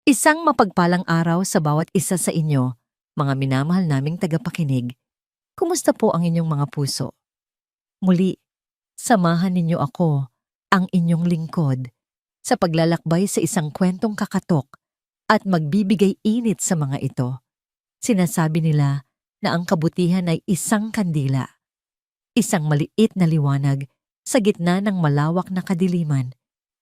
Isang mapagpalang araw sa bawat isa sa inyo, mga minamahal naming tagapakinig. Kumusta po ang inyong mga puso? Muli, samahan ninyo ako, ang inyong lingkod, sa paglalakbay sa isang kwentong kakatok at magbibigay init sa mga ito. Sinasabi nila na ang kabutihan ay isang kandila, isang maliit na liwanag sa gitna ng malawak na kadiliman.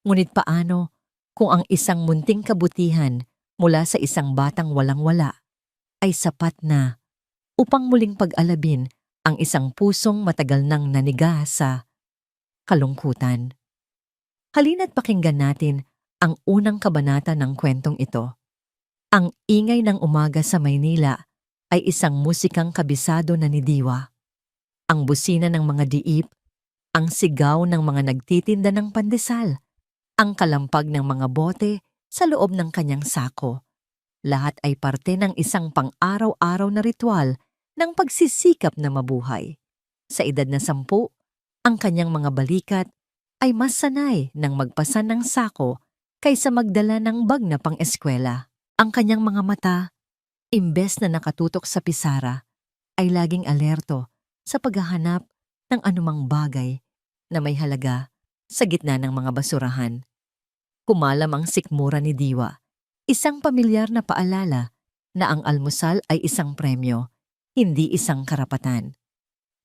Ngunit paano kung ang isang munting kabutihan mula sa isang batang walang-wala ay sapat na upang muling pag-alabin ang isang pusong matagal nang naniga sa kalungkutan? Halina't pakinggan natin ang unang kabanata ng kwentong ito. Ang ingay ng umaga sa Maynila ay isang musikang kabisado na ni Diwa. Ang busina ng mga diip, ang sigaw ng mga nagtitinda ng pandesal, ang kalampag ng mga bote sa loob ng kanyang sako. Lahat ay parte ng isang pang-araw-araw na ritual ng pagsisikap na mabuhay. Sa edad na 10, ang kanyang mga balikat ay mas sanay ng magpasan ng sako kaysa magdala ng bag na pang-eskwela. Ang kanyang mga mata, imbes na nakatutok sa pisara, ay laging alerto sa paghahanap ng anumang bagay na may halaga sa gitna ng mga basurahan. Kumalam ang sikmura ni Diwa, isang pamilyar na paalala na ang almusal ay isang premyo, hindi isang karapatan.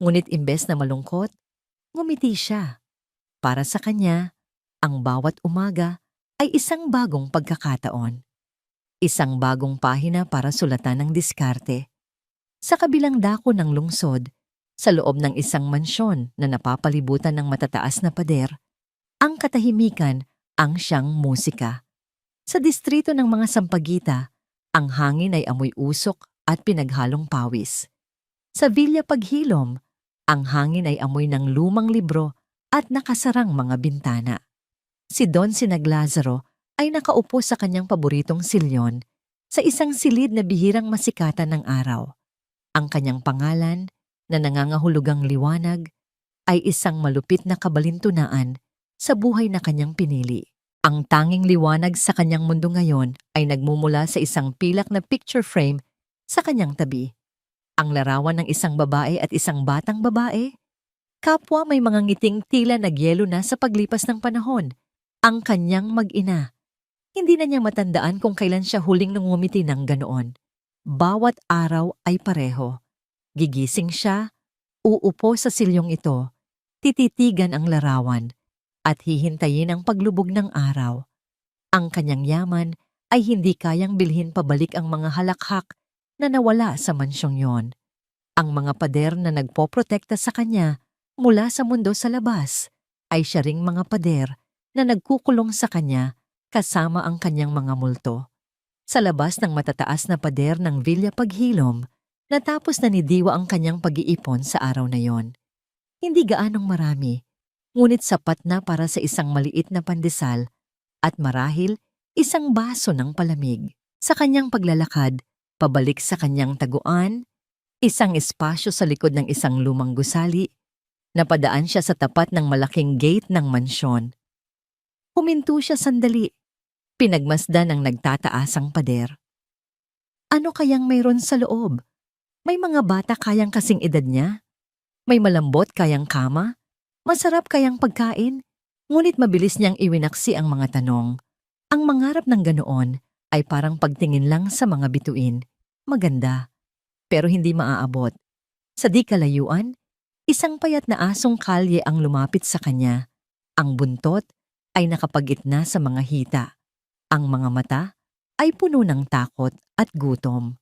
Ngunit imbes na malungkot, ngumiti siya. Para sa kanya, ang bawat umaga ay isang bagong pagkakataon. Isang bagong pahina para sulatan ng diskarte. Sa kabilang dako ng lungsod, sa loob ng isang mansyon na napapalibutan ng matataas na pader, ang katahimikan ang siyang musika. Sa distrito ng mga Sampaguita, ang hangin ay amoy usok at pinaghalong pawis. Sa Villa Paghilom, ang hangin ay amoy ng lumang libro at nakasarang mga bintana. Si Don Sinaglazaro ay nakaupo sa kanyang paboritong silyon sa isang silid na bihirang masikatan ng araw. Ang kanyang pangalan, na nangangahulugang liwanag, ay isang malupit na kabalintunaan sa buhay na kanyang pinili. Ang tanging liwanag sa kanyang mundo ngayon ay nagmumula sa isang pilak na picture frame sa kanyang tabi. Ang larawan ng isang babae at isang batang babae. Kapwa may mga ngiting tila nagyelo na sa paglipas ng panahon. Ang kanyang mag-ina. Hindi na niya matandaan kung kailan siya huling nangumiti ng ganoon. Bawat araw ay pareho. Gigising siya, uupo sa silyong ito, tititigan ang larawan, at hihintayin ang paglubog ng araw. Ang kanyang yaman ay hindi kayang bilhin pabalik ang mga halakhak na nawala sa mansyong yon. Ang mga pader na nagpoprotekta sa kanya mula sa mundo sa labas ay siya ring mga pader na nagkukulong sa kanya kasama ang kanyang mga multo. Sa labas ng matataas na pader ng Villa Paghilom, natapos na ni Diwa ang kanyang pag-iipon sa araw na yon. Hindi gaanong marami, ngunit sapat na para sa isang maliit na pandesal at marahil isang baso ng palamig. Sa kanyang paglalakad, pabalik sa kanyang taguan, isang espasyo sa likod ng isang lumang gusali, napadaan siya sa tapat ng malaking gate ng mansyon. Huminto siya sandali, pinagmasdan ng nagtataasang pader. Ano kayang mayroon sa loob? May mga bata kayang kasing edad niya? May malambot kayang kama? Masarap kayang pagkain? Ngunit mabilis niyang iwinaksi ang mga tanong. Ang mangarap ng ganoon ay parang pagtingin lang sa mga bituin. Maganda, pero hindi maaabot. Sa di kalayuan, isang payat na asong kalye ang lumapit sa kanya. Ang buntot ay nakapagitna sa mga hita. Ang mga mata ay puno ng takot at gutom.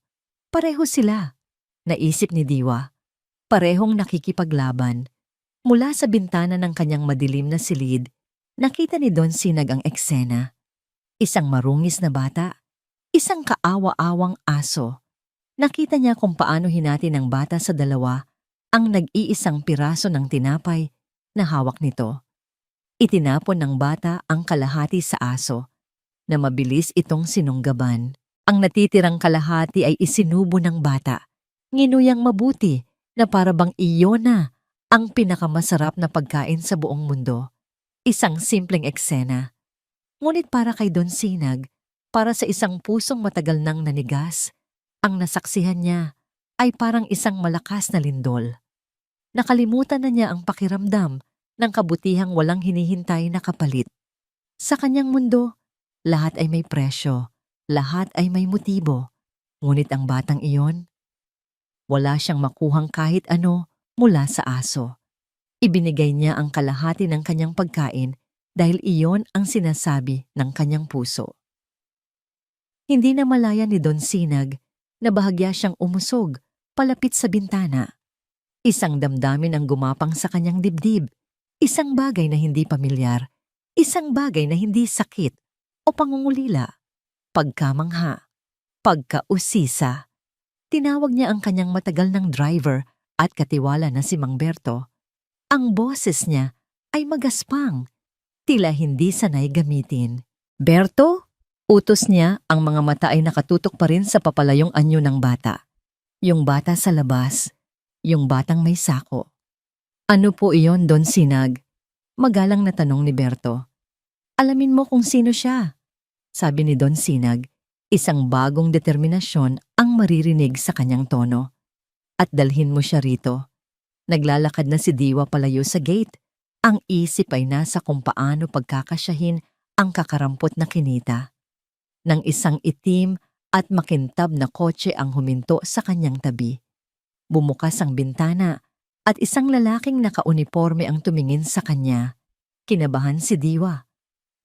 Pareho sila. Naisip ni Diwa, parehong nakikipaglaban. Mula sa bintana ng kanyang madilim na silid, nakita ni Don Sinag ang eksena. Isang marungis na bata, isang kaawa-awang aso. Nakita niya kung paano hinati ng bata sa dalawa ang nag-iisang piraso ng tinapay na hawak nito. Itinapon ng bata ang kalahati sa aso, na mabilis itong sinunggaban. Ang natitirang kalahati ay isinubo ng bata. Nginuyang mabuti na para bang iyon na ang pinakamasarap na pagkain sa buong mundo. Isang simpleng eksena. Ngunit para kay Don Sinag, Para sa isang pusong matagal nang nanigas, ang nasaksihan niya ay parang isang malakas na lindol. Nakalimutan na niya ang pakiramdam ng kabutihang walang hinihintay na kapalit. Sa kanyang mundo, lahat ay may presyo, lahat ay may motibo. Ngunit ang batang iyon, wala siyang makuhang kahit ano mula sa aso. Ibinigay niya ang kalahati ng kanyang pagkain dahil iyon ang sinasabi ng kanyang puso. Hindi na malaya ni Don Sinag na bahagya siyang umusog palapit sa bintana. Isang damdamin ang gumapang sa kanyang dibdib, isang bagay na hindi pamilyar, isang bagay na hindi sakit o pangungulila, pagkamangha, pagkausisa. Tinawag niya ang kanyang matagal ng driver at katiwala na si Mang Berto. Ang boses niya ay magaspang, tila hindi sanay gamitin. "Berto?" Utos niya, ang mga mata ay nakatutok pa rin sa papalayong anyo ng bata. Yung bata sa labas, yung batang may sako. "Ano po iyon, Don Sinag?" Magalang na tanong ni Berto. "Alamin mo kung sino siya," sabi ni Don Sinag. Isang bagong determinasyon ang maririnig sa kanyang tono. "At dalhin mo siya rito." Naglalakad na si Diwa palayo sa gate. Ang isip ay nasa kung paano pagkakasyahin ang kakarampot na kinita. Nang isang itim at makintab na kotse ang huminto sa kanyang tabi. Bumukas ang bintana at isang lalaking nakauniporme ang tumingin sa kanya. Kinabahan si Diwa.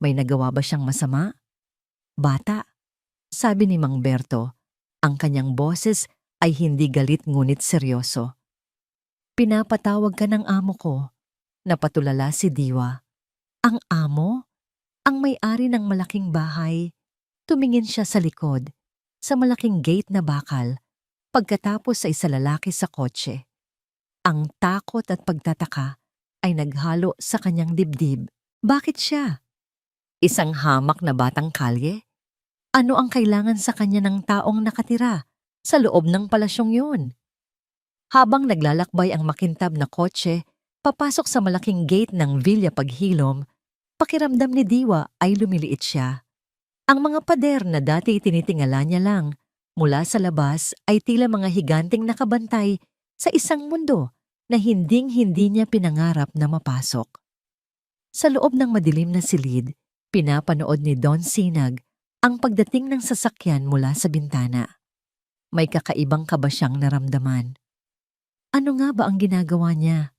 May nagawa ba siyang masama? "Bata," sabi ni Mang Berto. Ang kanyang boses ay hindi galit ngunit seryoso. "Pinapatawag ka ng amo ko." Napatulala si Diwa. "Ang amo? Ang may-ari ng malaking bahay?" Tumingin siya sa likod, sa malaking gate na bakal, pagkatapos sa isa lalaki sa kotse. Ang takot at pagtataka ay naghalo sa kanyang dibdib. Bakit siya? Isang hamak na batang kalye? Ano ang kailangan sa kanya ng taong nakatira sa loob ng palasyong yun? Habang naglalakbay ang makintab na kotse, papasok sa malaking gate ng Villa Paghilom, pakiramdam ni Diwa ay lumiliit siya. Ang mga pader na dati tinitingala niya lang mula sa labas ay tila mga higanting nakabantay sa isang mundo na hinding-hindi niya pinangarap na mapasok. Sa loob ng madilim na silid, pinapanood ni Don Sinag ang pagdating ng sasakyan mula sa bintana. May kakaibang kaba siyang naramdaman. Ano nga ba ang ginagawa niya?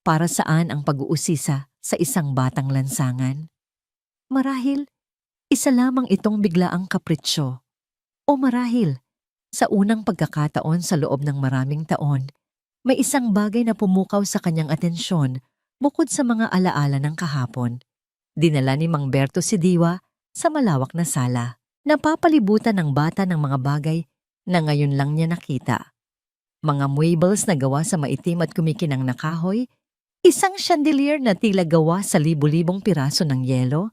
Para saan ang pag-uusisa sa isang batang lansangan? Marahil, isa lamang itong biglaang kapritsyo. O marahil, sa unang pagkakataon sa loob ng maraming taon, may isang bagay na pumukaw sa kanyang atensyon bukod sa mga alaala ng kahapon. Dinala ni Mang Berto si Diwa sa malawak na sala. Napapalibutan ng bata ng mga bagay na ngayon lang niya nakita. Mga muebles na gawa sa maitim at kumikinang na kahoy, isang chandelier na tila gawa sa libu-libong piraso ng yelo,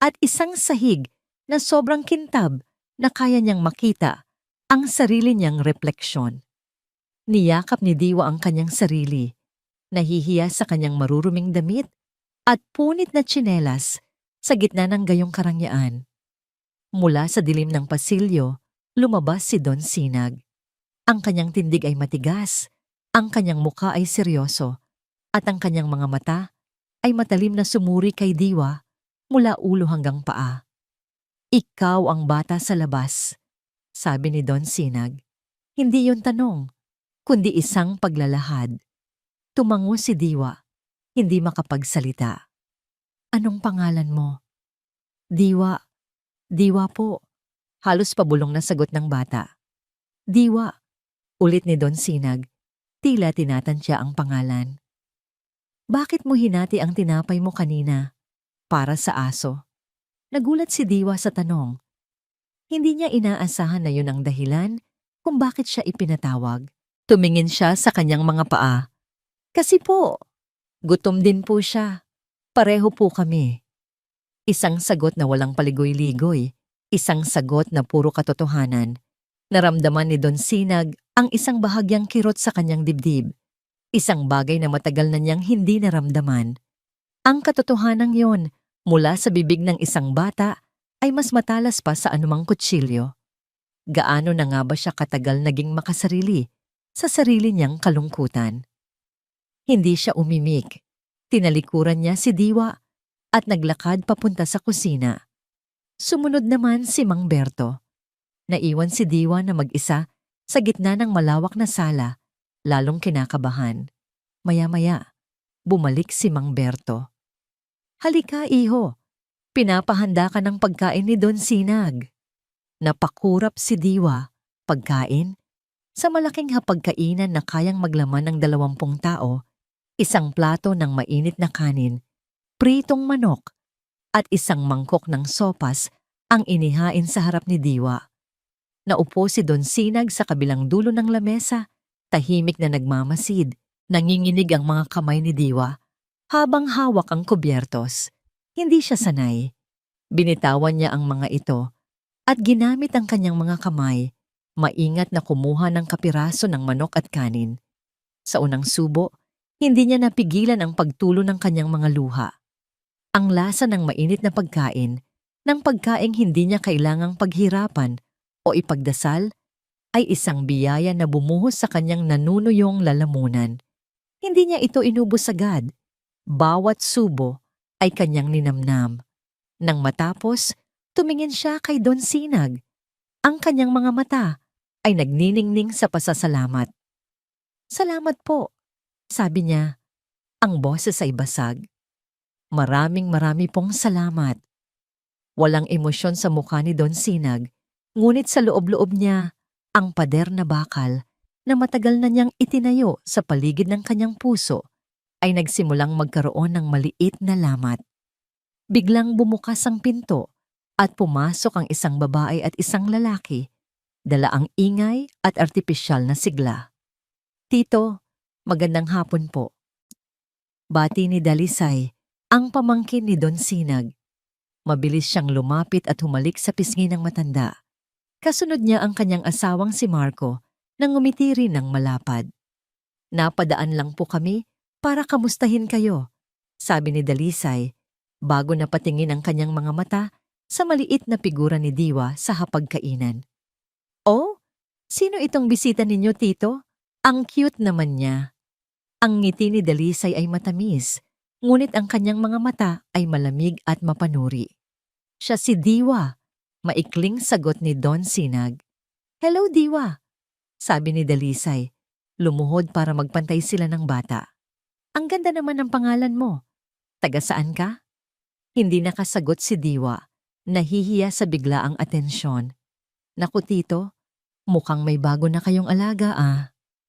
at isang sahig na sobrang kintab na kaya niyang makita ang sarili niyang refleksyon. Niyakap ni Diwa ang kanyang sarili, nahihiya sa kanyang maruruming damit at punit na tsinelas sa gitna ng gayong karangyaan. Mula sa dilim ng pasilyo, lumabas si Don Sinag. Ang kanyang tindig ay matigas, ang kanyang muka ay seryoso, at ang kanyang mga mata ay matalim na sumuri kay Diwa mula ulo hanggang paa. "Ikaw ang bata sa labas," sabi ni Don Sinag. Hindi yon tanong, kundi isang paglalahad. Tumango si Diwa, hindi makapagsalita. "Anong pangalan mo?" "Diwa." "Diwa po." Halos pabulong na sagot ng bata. "Diwa," ulit ni Don Sinag, tila tinatansya ang pangalan. "Bakit mo hinati ang tinapay mo kanina? Para sa aso?" Nagulat si Diwa sa tanong. Hindi niya inaasahan na yun ang dahilan kung bakit siya ipinatawag. Tumingin siya sa kanyang mga paa. "Kasi po, gutom din po siya. Pareho po kami." Isang sagot na walang paligoy-ligoy, isang sagot na puro katotohanan. Naramdaman ni Don Sinag ang isang bahagyang kirot sa kanyang dibdib. Isang bagay na matagal na niyang hindi naramdaman. Ang katotohanang yon, mula sa bibig ng isang bata, ay mas matalas pa sa anumang kutsilyo. Gaano na nga ba siya katagal naging makasarili sa sarili niyang kalungkutan? Hindi siya umimik. Tinalikuran niya si Diwa at naglakad papunta sa kusina. Sumunod naman si Mang Berto. Naiwan si Diwa na mag-isa sa gitna ng malawak na sala, lalong kinakabahan. Maya-maya, bumalik si Mang Berto. "Halika, iho. Pinapahanda ka ng pagkain ni Don Sinag." Napakurap si Diwa. Pagkain? Sa malaking hapagkainan na kayang maglaman ng 20 tao, isang plato ng mainit na kanin, pritong manok, at isang mangkok ng sopas ang inihain sa harap ni Diwa. Naupo si Don Sinag sa kabilang dulo ng lamesa, tahimik na nagmamasid. Nanginginig ang mga kamay ni Diwa habang hawak ang kubyertos. Hindi siya sanay. Binitawan niya ang mga ito at ginamit ang kanyang mga kamay, maingat na kumuha ng kapiraso ng manok at kanin. Sa unang subo, hindi niya napigilan ang pagtulo ng kanyang mga luha. Ang lasa ng mainit na pagkain, ng pagkaing hindi niya kailangang paghirapan o ipagdasal, ay isang biyaya na bumuhos sa kanyang nanunuyong lalamunan. Hindi niya ito inubos agad. Bawat subo ay kanyang ninamnam. Nang matapos, tumingin siya kay Don Sinag. Ang kanyang mga mata ay nagniningning sa pasasalamat. "Salamat po," sabi niya. Ang boses ay basag. "Maraming pong salamat." Walang emosyon sa mukha ni Don Sinag, ngunit sa loob-loob niya, ang pader na bakal na matagal na niyang itinayo sa paligid ng kanyang puso ay nagsimulang magkaroon ng maliit na lamat. Biglang bumukas ang pinto at pumasok ang isang babae at isang lalaki, dala ang ingay at artipisyal na sigla. "Tito, magandang hapon po." Bati ni Dalisay, ang pamangkin ni Don Sinag. Mabilis siyang lumapit at humalik sa pisngi ng matanda. Kasunod niya ang kanyang asawang si Marco na ngumiti rin ng malapad. "Napadaan lang po kami para kamustahin kayo," sabi ni Dalisay, bago napatingin ang kanyang mga mata sa maliit na figura ni Diwa sa hapagkainan. "Oh, sino itong bisita ninyo, tito? Ang cute naman niya." Ang ngiti ni Dalisay ay matamis, ngunit ang kanyang mga mata ay malamig at mapanuri. "Siya si Diwa," maikling sagot ni Don Sinag. "Hello, Diwa," sabi ni Dalisay. Lumuhod para magpantay sila ng bata. "Ang ganda naman ng pangalan mo. Taga saan ka?" Hindi nakasagot si Diwa. Nahihiya sa biglaang atensyon. "Naku, tito, mukhang may bago na kayong alaga,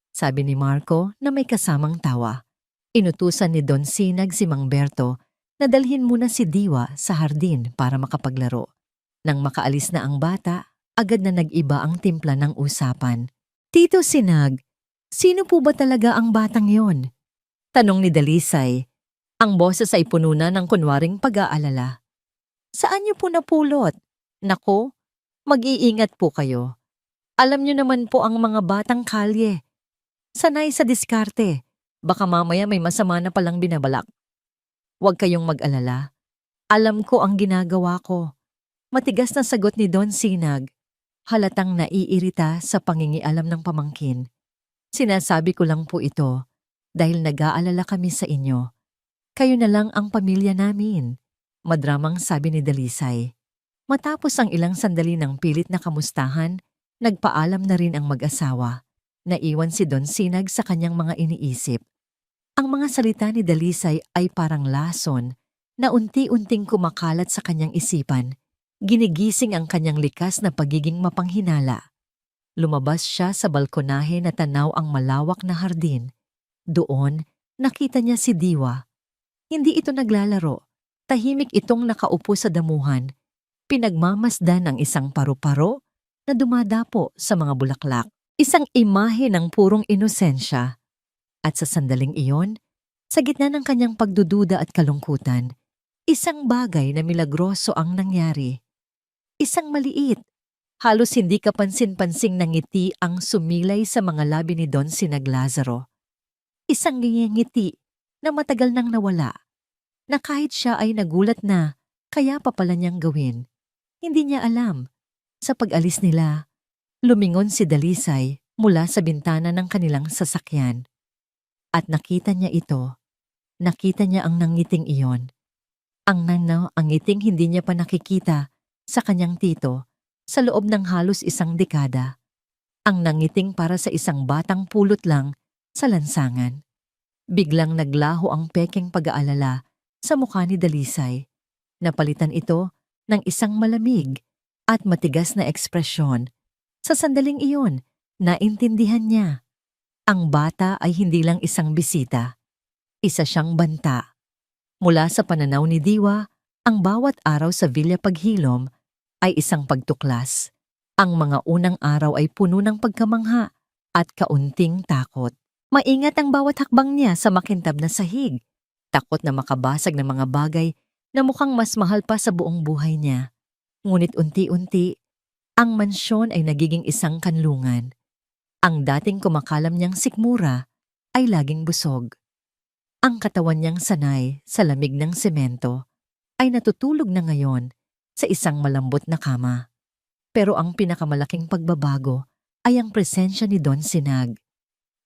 sabi ni Marco na may kasamang tawa. Inutusan ni Don Sinag si Mang Berto na dalhin muna si Diwa sa hardin para makapaglaro. Nang makaalis na ang bata, agad na nag-iba ang timpla ng usapan. "Tito Sinag, sino po ba talaga ang batang yon?" tanong ni Dalisay. Ang boses ay puno na ng kunwaring pag-aalala. "Saan niyo po napulot? Nako, mag-iingat po kayo. Alam niyo naman po ang mga batang kalye. Sanay sa diskarte. Baka mamaya may masama na palang binabalak. Huwag kayong mag-alala. Alam ko ang ginagawa ko." Matigas na sagot ni Don Sinag. Halatang naiirita sa pangingialam ng pamangkin. "Sinasabi ko lang po ito dahil nag-aalala kami sa inyo. Kayo na lang ang pamilya namin," madramang sabi ni Dalisay. Matapos ang ilang sandali ng pilit na kamustahan, nagpaalam na rin ang mag-asawa. Naiwan si Don Sinag sa kanyang mga iniisip. Ang mga salita ni Dalisay ay parang lason na unti-unting kumakalat sa kanyang isipan. Ginigising ang kanyang likas na pagiging mapanghinala. Lumabas siya sa balkonahe na tanaw ang malawak na hardin. Doon, nakita niya si Diwa. Hindi ito naglalaro. Tahimik itong nakaupo sa damuhan. Pinagmamasdan ang isang paru-paro na dumadapo sa mga bulaklak. Isang imahe ng purong inosensya. At sa sandaling iyon, sa gitna ng kanyang pagdududa at kalungkutan, isang bagay na milagroso ang nangyari. Isang maliit, halos hindi kapansin-pansing na ngiti ang sumilay sa mga labi ni Don Sinag Lazaro. Isang ngiti na matagal nang nawala, na kahit siya ay nagulat na, kaya pa pala niyang gawin. Hindi niya alam. Sa pag-alis nila, lumingon si Dalisay mula sa bintana ng kanilang sasakyan. At nakita niya ito. Nakita niya ang nangiting iyon. Ang ngiting hindi niya pa nakikita sa kanyang tito sa loob ng halos isang dekada. Ang nangiting para sa isang batang pulot lang sa lansangan. Biglang naglaho ang pekeng pag-aalala sa mukha ni Dalisay. Napalitan ito ng isang malamig at matigas na ekspresyon. Sa sandaling iyon, naintindihan niya. Ang bata ay hindi lang isang bisita. Isa siyang banta. Mula sa pananaw ni Diwa, ang bawat araw sa Villa Paghilom ay isang pagtuklas. Ang mga unang araw ay puno ng pagkamangha at kaunting takot. Maingat ang bawat hakbang niya sa makintab na sahig. Takot na makabasag ng mga bagay na mukhang mas mahal pa sa buong buhay niya. Ngunit unti-unti, ang mansyon ay nagiging isang kanlungan. Ang dating kumakalam niyang sikmura ay laging busog. Ang katawan niyang sanay sa lamig ng semento ay natutulog na ngayon sa isang malambot na kama. Pero ang pinakamalaking pagbabago ay ang presensya ni Don Sinag.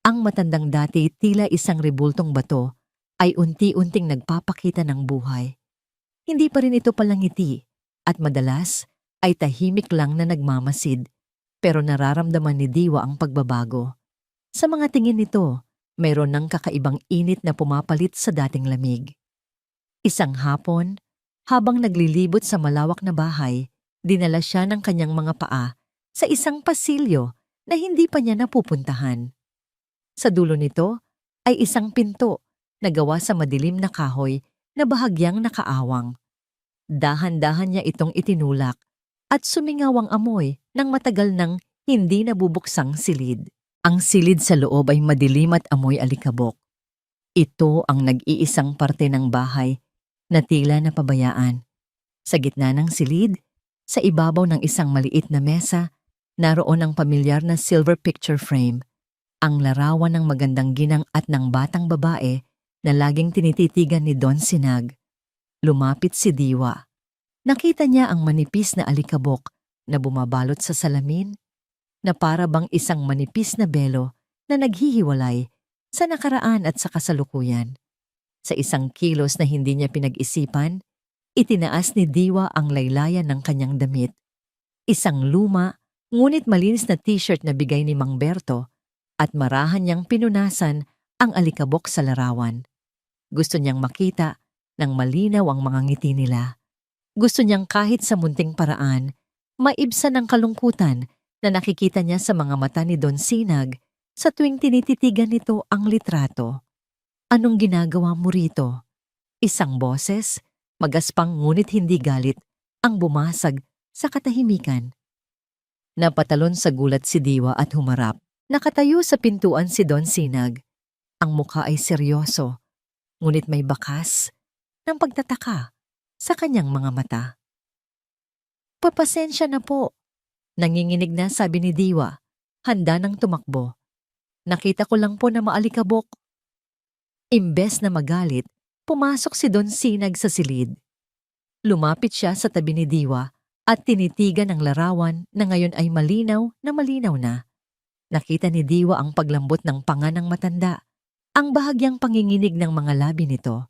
Ang matandang dati tila isang rebultong bato ay unti-unting nagpapakita ng buhay. Hindi pa rin ito palangiti at madalas ay tahimik lang na nagmamasid, pero nararamdaman ni Diwa ang pagbabago. Sa mga tingin nito, mayroon ng kakaibang init na pumapalit sa dating lamig. Isang hapon, habang naglilibot sa malawak na bahay, dinala siya ng kanyang mga paa sa isang pasilyo na hindi pa niya napupuntahan. Sa dulo nito ay isang pinto na gawa sa madilim na kahoy na bahagyang nakaawang. Dahan-dahan niya itong itinulak at sumingaw ang amoy ng matagal nang hindi nabubuksang silid. Ang silid sa loob ay madilim at amoy alikabok. Ito ang nag-iisang parte ng bahay na tila napabayaan. Sa gitna ng silid, sa ibabaw ng isang maliit na mesa, naroon ang pamilyar na silver picture frame, ang larawan ng magandang ginang at ng batang babae na laging tinititigan ni Don Sinag. Lumapit si Diwa. Nakita niya ang manipis na alikabok na bumabalot sa salamin, na para bang isang manipis na belo na naghihiwalay sa nakaraan at sa kasalukuyan. Sa isang kilos na hindi niya pinag-isipan, itinaas ni Diwa ang laylayan ng kanyang damit. Isang luma, ngunit malinis na t-shirt na bigay ni Mang Berto at marahan niyang pinunasan ang alikabok sa larawan. Gusto niyang makita ng malinaw ang mga ngiti nila. Gusto niyang kahit sa munting paraan, maibsan ang kalungkutan na nakikita niya sa mga mata ni Don Sinag sa tuwing tinititigan nito ang litrato. Anong ginagawa mo rito? Isang boses, magaspang ngunit hindi galit, ang bumasag sa katahimikan. Napatalon sa gulat si Diwa at humarap. Nakatayo sa pintuan si Don Sinag. Ang mukha ay seryoso, ngunit may bakas ng pagtataka sa kanyang mga mata. Papasensya na po. Nanginginig na sabi ni Diwa, handa nang tumakbo. Nakita ko lang po na maalikabok. Imbes na magalit, pumasok si Don Sinag sa silid. Lumapit siya sa tabi ni Diwa at tinitigan ang larawan na ngayon ay malinaw na. Nakita ni Diwa ang paglambot ng panga ng matanda, ang bahagyang panginginig ng mga labi nito.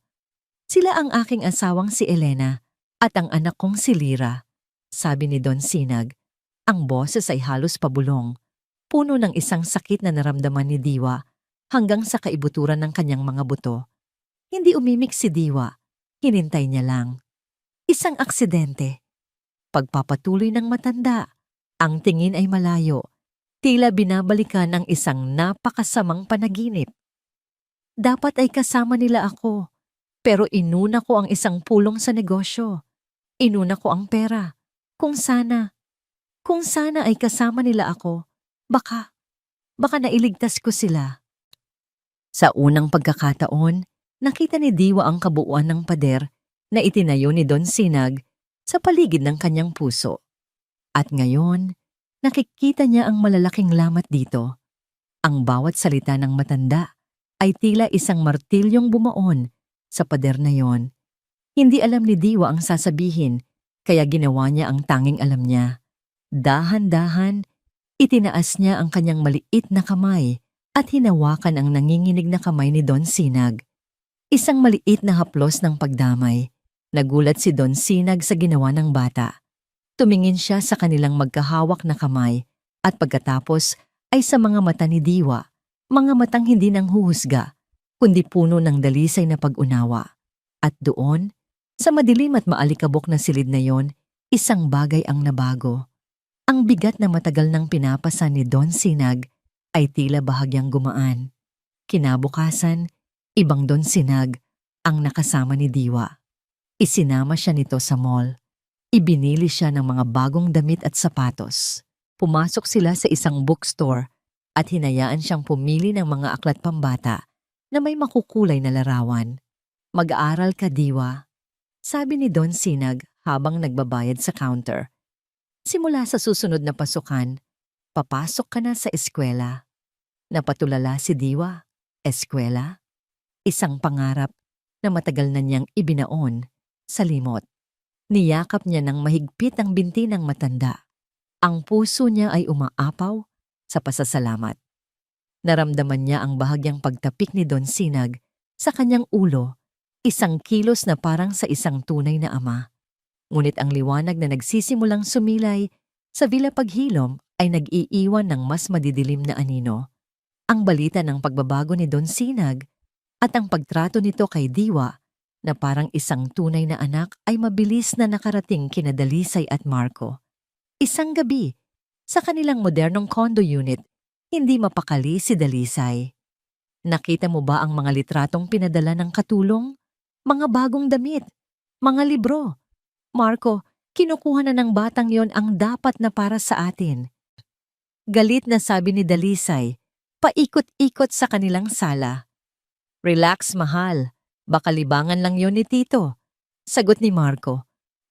Sila ang aking asawang si Elena at ang anak kong si Lira, sabi ni Don Sinag. Ang boses ay halos pabulong, puno ng isang sakit na naramdaman ni Diwa hanggang sa kaibuturan ng kanyang mga buto. Hindi umimik si Diwa, hinintay niya lang. Isang aksidente. Pagpapatuloy ng matanda, ang tingin ay malayo, tila binabalikan ang isang napakasamang panaginip. Dapat ay kasama nila ako, pero inuna ko ang isang pulong sa negosyo. Inuna ko ang pera. Kung sana ay kasama nila ako, baka nailigtas ko sila. Sa unang pagkakataon, nakita ni Diwa ang kabuuan ng pader na itinayo ni Don Sinag sa paligid ng kanyang puso. At ngayon, nakikita niya ang malalaking lamat dito. Ang bawat salita ng matanda ay tila isang martilyong bumaon sa pader na yon. Hindi alam ni Diwa ang sasabihin, Kaya ginawa niya ang tanging alam niya. Dahan-dahan, itinaas niya ang kanyang maliit na kamay at hinawakan ang nanginginig na kamay ni Don Sinag. Isang maliit na haplos ng pagdamay. Nagulat si Don Sinag sa ginawa ng bata. Tumingin siya sa kanilang magkahawak na kamay at pagkatapos ay sa mga mata ni Diwa, mga matang hindi nang huhusga, kundi puno ng dalisay na pag-unawa. At doon, sa madilim at maalikabok na silid na yon, isang bagay ang nabago. Ang bigat na matagal nang pinapasan ni Don Sinag ay tila bahagyang gumaan. Kinabukasan, ibang Don Sinag ang nakasama ni Diwa. Isinama siya nito sa mall. Ibinili siya ng mga bagong damit at sapatos. Pumasok sila sa isang bookstore at hinayaan siyang pumili ng mga aklat pambata na may makukulay na larawan. "Mag-aaral ka, Diwa," sabi ni Don Sinag habang nagbabayad sa counter. "Simula sa susunod na pasukan, papasok ka na sa eskwela." Napatulala si Diwa. Eskwela? Isang pangarap na matagal na niyang ibinaon sa limot. Niyakap niya ng mahigpit ang binti ng matanda. Ang puso niya ay umaapaw sa pasasalamat. Naramdaman niya ang bahagyang pagtapik ni Don Sinag sa kanyang ulo, isang kilos na parang sa isang tunay na ama. Ngunit ang liwanag na nagsisimulang sumilay sa Villa Paghilom ay nag-iiwan ng mas madidilim na anino. Ang balita ng pagbabago ni Don Sinag at ang pagtrato nito kay Diwa na parang isang tunay na anak ay mabilis na nakarating kina Dalisay at Marco. Isang gabi, sa kanilang modernong condo unit, hindi mapakali si Dalisay. "Nakita mo ba ang mga litratong pinadala ng katulong? Mga bagong damit, mga libro. Marco, kinukuha na ng batang yon ang dapat na para sa atin." Galit na sabi ni Dalisay, paikot-ikot sa kanilang sala. "Relax, mahal. Baka libangan lang yon ni Tito," sagot ni Marco.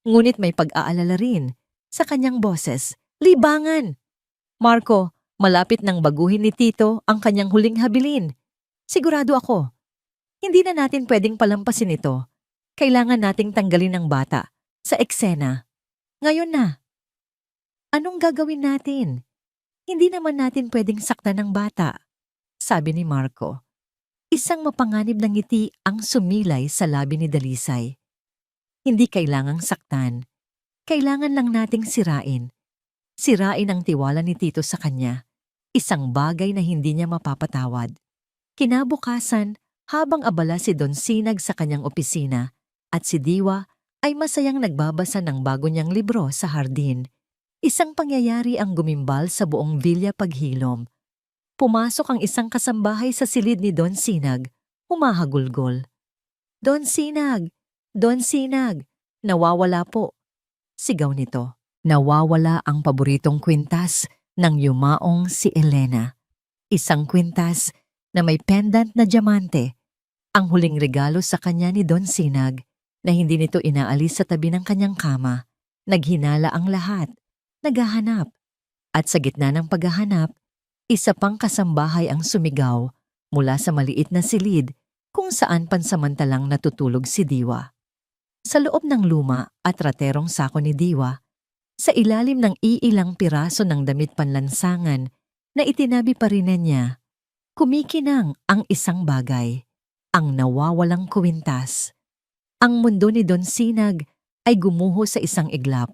Ngunit may pag-aalala rin sa kanyang boses. "Libangan! Marco, malapit nang baguhin ni Tito ang kanyang huling habilin. Sigurado ako. Hindi na natin pwedeng palampasin ito. Kailangan nating tanggalin ang bata sa eksena. Ngayon na." "Anong gagawin natin? Hindi naman natin pwedeng saktan ng bata," sabi ni Marco. Isang mapanganib na ngiti ang sumilay sa labi ni Dalisay. "Hindi kailangang saktan. Kailangan lang nating sirain. Sirain ang tiwala ni Tito sa kanya. Isang bagay na hindi niya mapapatawad." Kinabukasan, habang abala si Don Sinag sa kanyang opisina at si Diwa ay masayang nagbabasa ng bago niyang libro sa hardin, isang pangyayari ang gumimbal sa buong Villa Paghilom. Pumasok ang isang kasambahay sa silid ni Don Sinag, humahagulgol. "Don Sinag! Don Sinag! Nawawala po!" Sigaw nito. Nawawala ang paboritong kwintas ng yumaong si Elena. Isang kwintas na may pendant na diamante, ang huling regalo sa kanya ni Don Sinag na hindi nito inaalis sa tabi ng kanyang kama. Naghinala ang lahat, naghahanap. At sa gitna ng paghahanap, isa pang kasambahay ang sumigaw mula sa maliit na silid kung saan pansamantalang natutulog si Diwa. Sa loob ng luma at raterong sako ni Diwa, sa ilalim ng iilang piraso ng damit panlansangan na itinabi pa rin niya, kumikinang ang isang bagay, ang nawawalang kwintas. Ang mundo ni Don Sinag ay gumuho sa isang iglap.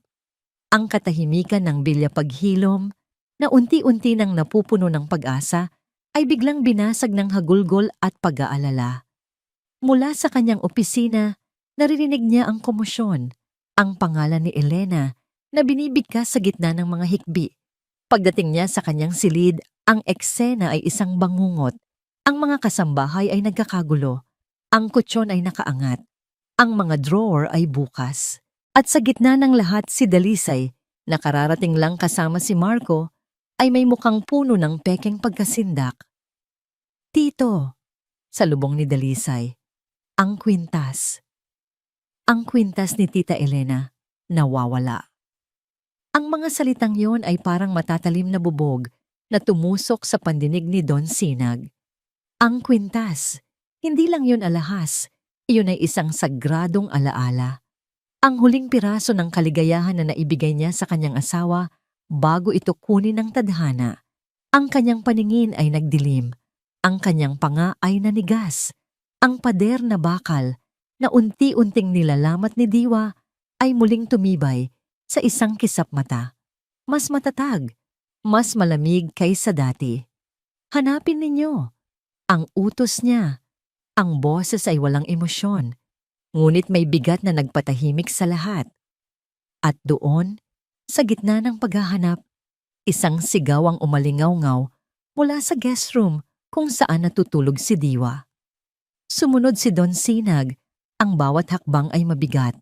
Ang katahimikan ng Villa Paghilom na unti-unti nang napupuno ng pag-asa ay biglang binasag ng hagulgol at pag-aalala. Mula sa kanyang opisina, naririnig niya ang komosyon, ang pangalan ni Elena na binibigkas sa gitna ng mga hikbi. Pagdating niya sa kanyang silid, ang eksena ay isang bangungot. Ang mga kasambahay ay nagkakagulo. Ang kutsyon ay nakaangat. Ang mga drawer ay bukas. At sa gitna ng lahat si Dalisay, na kararating lang kasama si Marco, ay may mukhang puno ng pekeng pagkasindak. "Tito," salubong ni Dalisay, "ang kwintas." Ang kwintas ni Tita Elena nawawala. Ang mga salitang yon ay parang matatalim na bubog na tumusok sa pandinig ni Don Sinag. Ang kwintas, hindi lang yun alahas, iyon ay isang sagradong alaala. Ang huling piraso ng kaligayahan na naibigay niya sa kanyang asawa bago ito kunin ng tadhana. Ang kanyang paningin ay nagdilim. Ang kanyang panga ay nanigas. Ang pader na bakal na unti-unting nilalamat ni Diwa ay muling tumibay sa isang kisap mata. Mas matatag, mas malamig kaysa dati. Hanapin ninyo. Ang utos niya. Ang boses ay walang emosyon. Ngunit may bigat na nagpatahimik sa lahat. At doon, sa gitna ng paghahanap, isang sigaw ang umalingaw-ngaw mula sa guest room kung saan natutulog si Diwa. Sumunod si Don Sinag, ang bawat hakbang ay mabigat.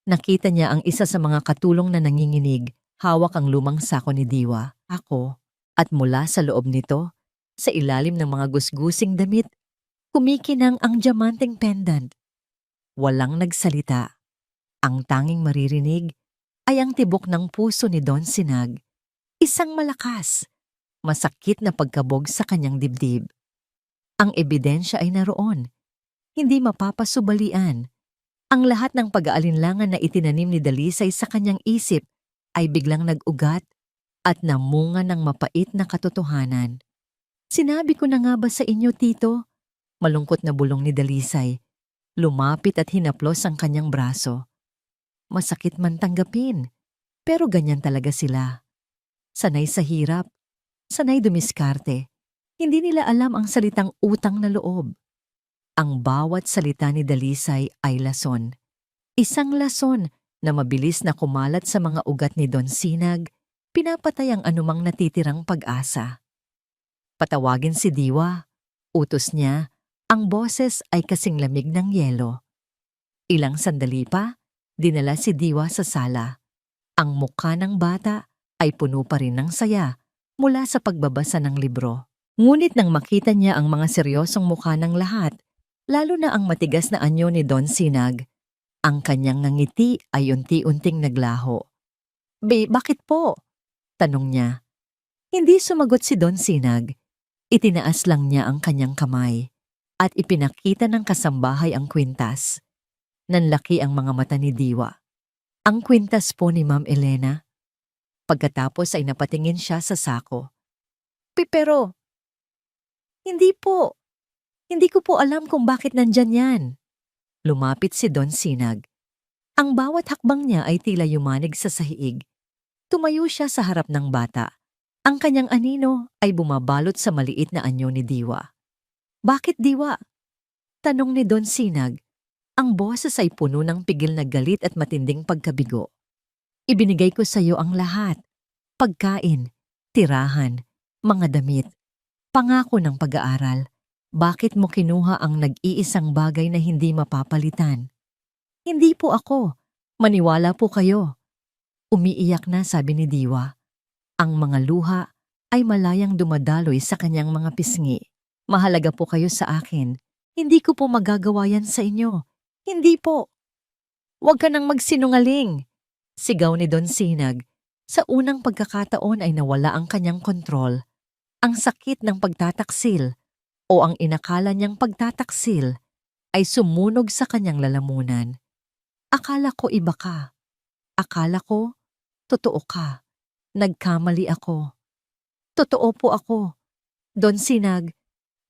Nakita niya ang isa sa mga katulong na nanginginig, hawak ang lumang sako ni Diwa, ako, at mula sa loob nito, sa ilalim ng mga gusgusing damit, kumikinang ang diamanteng pendant. Walang nagsalita. Ang tanging maririnig ay ang tibok ng puso ni Don Sinag. Isang malakas, masakit na pagkabog sa kanyang dibdib. Ang ebidensya ay naroon. Hindi mapapasubalian. Ang lahat ng pag-aalinlangan na itinanim ni Dalisay sa kanyang isip ay biglang nag-ugat at namunga ng mapait na katotohanan. Sinabi ko na nga ba sa inyo, Tito? Malungkot na bulong ni Dalisay. Lumapit at hinaplos ang kanyang braso. Masakit man tanggapin, pero ganyan talaga sila. Sanay sa hirap, sanay dumiskarte. Hindi nila alam ang salitang utang na loob. Ang bawat salita ni Dalisay ay lason. Isang lason na mabilis na kumalat sa mga ugat ni Don Sinag, pinapatay ang anumang natitirang pag-asa. Patawagin si Diwa, utos niya. Ang boses ay kasing lamig ng yelo. Ilang sandali pa, dinala si Diwa sa sala. Ang mukha ng bata ay puno pa rin ng saya mula sa pagbabasa ng libro. Ngunit nang makita niya ang mga seryosong mukha ng lahat, lalo na ang matigas na anyo ni Don Sinag, ang kanyang ngiti ay unti-unting naglaho. Bakit po? Tanong niya. Hindi sumagot si Don Sinag. Itinaas lang niya ang kanyang kamay. At ipinakita ng kasambahay ang kwintas. Nanlaki ang mga mata ni Diwa. Ang kwintas po ni Ma'am Elena. Pagkatapos ay napatingin siya sa sako. Pero, hindi po. Hindi ko po alam kung bakit nandyan yan. Lumapit si Don Sinag. Ang bawat hakbang niya ay tila yumanig sa sahig. Tumayo siya sa harap ng bata. Ang kanyang anino ay bumabalot sa maliit na anyo ni Diwa. Bakit, Diwa? Tanong ni Don Sinag. Ang boses ay puno ng pigil na galit at matinding pagkabigo. Ibinigay ko sa iyo ang lahat. Pagkain, tirahan, mga damit, pangako ng pag-aaral. Bakit mo kinuha ang nag-iisang bagay na hindi mapapalitan? Hindi po ako. Maniwala po kayo. Umiiyak na, sabi ni Diwa. Ang mga luha ay malayang dumadaloy sa kanyang mga pisngi. Mahalaga po kayo sa akin. Hindi ko po magagawa yan sa inyo. Hindi po. Huwag ka nang magsinungaling. Sigaw ni Don Sinag. Sa unang pagkakataon ay nawala ang kanyang kontrol. Ang sakit ng pagtataksil o ang inakala niyang pagtataksil ay sumunog sa kanyang lalamunan. Akala ko iba ka. Akala ko totoo ka. Nagkamali ako. Totoo po ako. Don Sinag,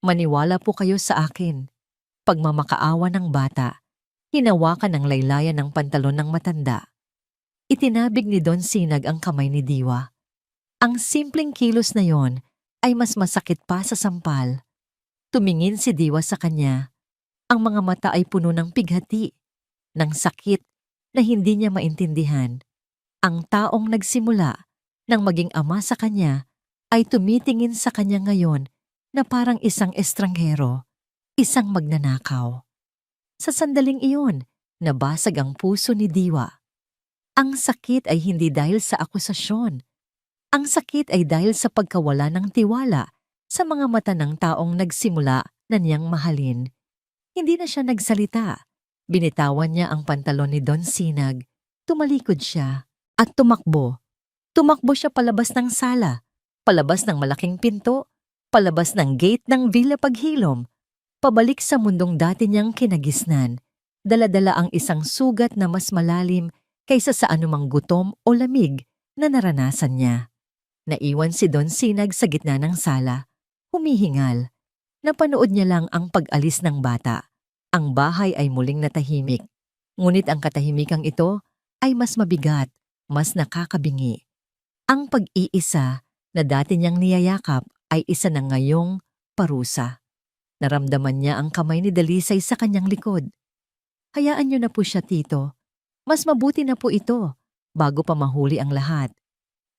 maniwala po kayo sa akin. Pagmamakaawa ng bata, hinawakan ng laylayan ng pantalon ng matanda. Itinabig ni Don Sinag ang kamay ni Diwa. Ang simpleng kilos na yon ay mas masakit pa sa sampal. Tumingin si Diwa sa kanya. Ang mga mata ay puno ng pighati, ng sakit na hindi niya maintindihan. Ang taong nagsimula nang maging ama sa kanya ay tumitingin sa kanya ngayon na parang isang estranghero, isang magnanakaw. Sa sandaling iyon, nabasag ang puso ni Diwa. Ang sakit ay hindi dahil sa akusasyon. Ang sakit ay dahil sa pagkawala ng tiwala sa mga mata ng taong nagsimula na niyang mahalin. Hindi na siya nagsalita. Binitawan niya ang pantalon ni Don Sinag. Tumalikod siya at tumakbo. Tumakbo siya palabas ng sala, palabas ng malaking pinto, palabas ng gate ng Villa Paghilom, pabalik sa mundong dati niyang kinagisnan. Dala-dala ang isang sugat na mas malalim kaysa sa anumang gutom o lamig na naranasan niya. Naiwan si Don Sinag sa gitna ng sala, humihingal. Napanood niya lang ang pag-alis ng bata. Ang bahay ay muling natahimik. Ngunit ang katahimikang ito ay mas mabigat, mas nakakabingi. Ang pag-iisa na dati niyang niyayakap ay isa na ngayong parusa. Naramdaman niya ang kamay ni Dalisay sa kanyang likod. Hayaan niyo na po siya, tito. Mas mabuti na po ito bago pa mahuli ang lahat.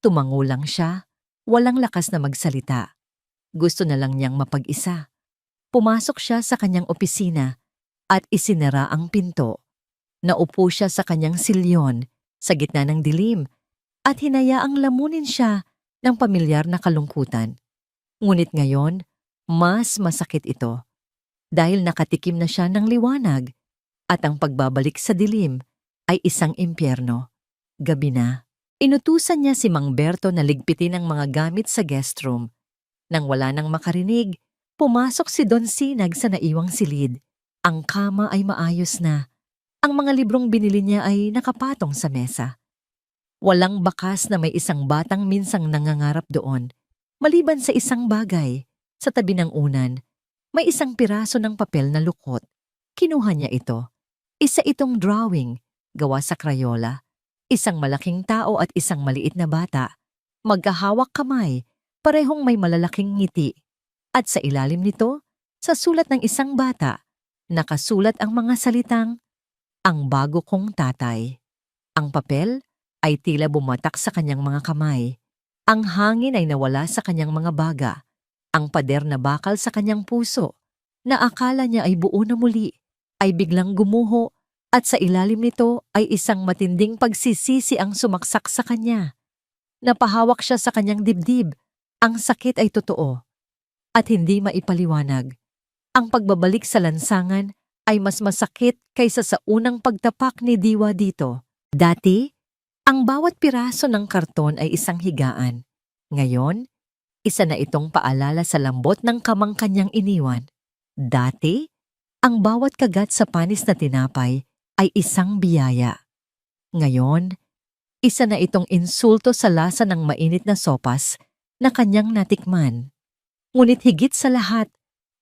Tumango lang siya, walang lakas na magsalita. Gusto na lang niyang mapag-isa. Pumasok siya sa kanyang opisina at isinara ang pinto. Naupo siya sa kanyang silyon sa gitna ng dilim at hinayaang lamunin siya ng pamilyar na kalungkutan. Ngunit ngayon, mas masakit ito dahil nakatikim na siya ng liwanag at ang pagbabalik sa dilim ay isang impyerno. Gabi na. Inutusan niya si Mang Berto na ligpitin ang mga gamit sa guest room. Nang wala nang makarinig, pumasok si Don Sinag sa naiwang silid. Ang kama ay maayos na. Ang mga librong binili niya ay nakapatong sa mesa. Walang bakas na may isang batang minsang nangangarap doon. Maliban sa isang bagay, sa tabi ng unan, may isang piraso ng papel na lukot. Kinuha niya ito. Isa itong drawing, gawa sa Crayola. Isang malaking tao at isang maliit na bata. Magkahawak kamay, parehong may malalaking ngiti. At sa ilalim nito, sa sulat ng isang bata, nakasulat ang mga salitang, "Ang bago kong tatay." Ang papel ay tila bumatak sa kanyang mga kamay. Ang hangin ay nawala sa kanyang mga baga. Ang pader na bakal sa kanyang puso, na akala niya ay buo na muli, ay biglang gumuho at sa ilalim nito ay isang matinding pagsisisi ang sumaksak sa kanya. Napahawak siya sa kanyang dibdib. Ang sakit ay totoo at hindi maipaliwanag. Ang pagbabalik sa lansangan ay mas masakit kaysa sa unang pagtapak ni Diwa dito. Dati, ang bawat piraso ng karton ay isang higaan. Ngayon, isa na itong paalala sa lambot ng kamang kanyang iniwan. Dati, ang bawat kagat sa panis na tinapay ay isang biyaya. Ngayon, isa na itong insulto sa lasa ng mainit na sopas na kanyang natikman. Ngunit higit sa lahat,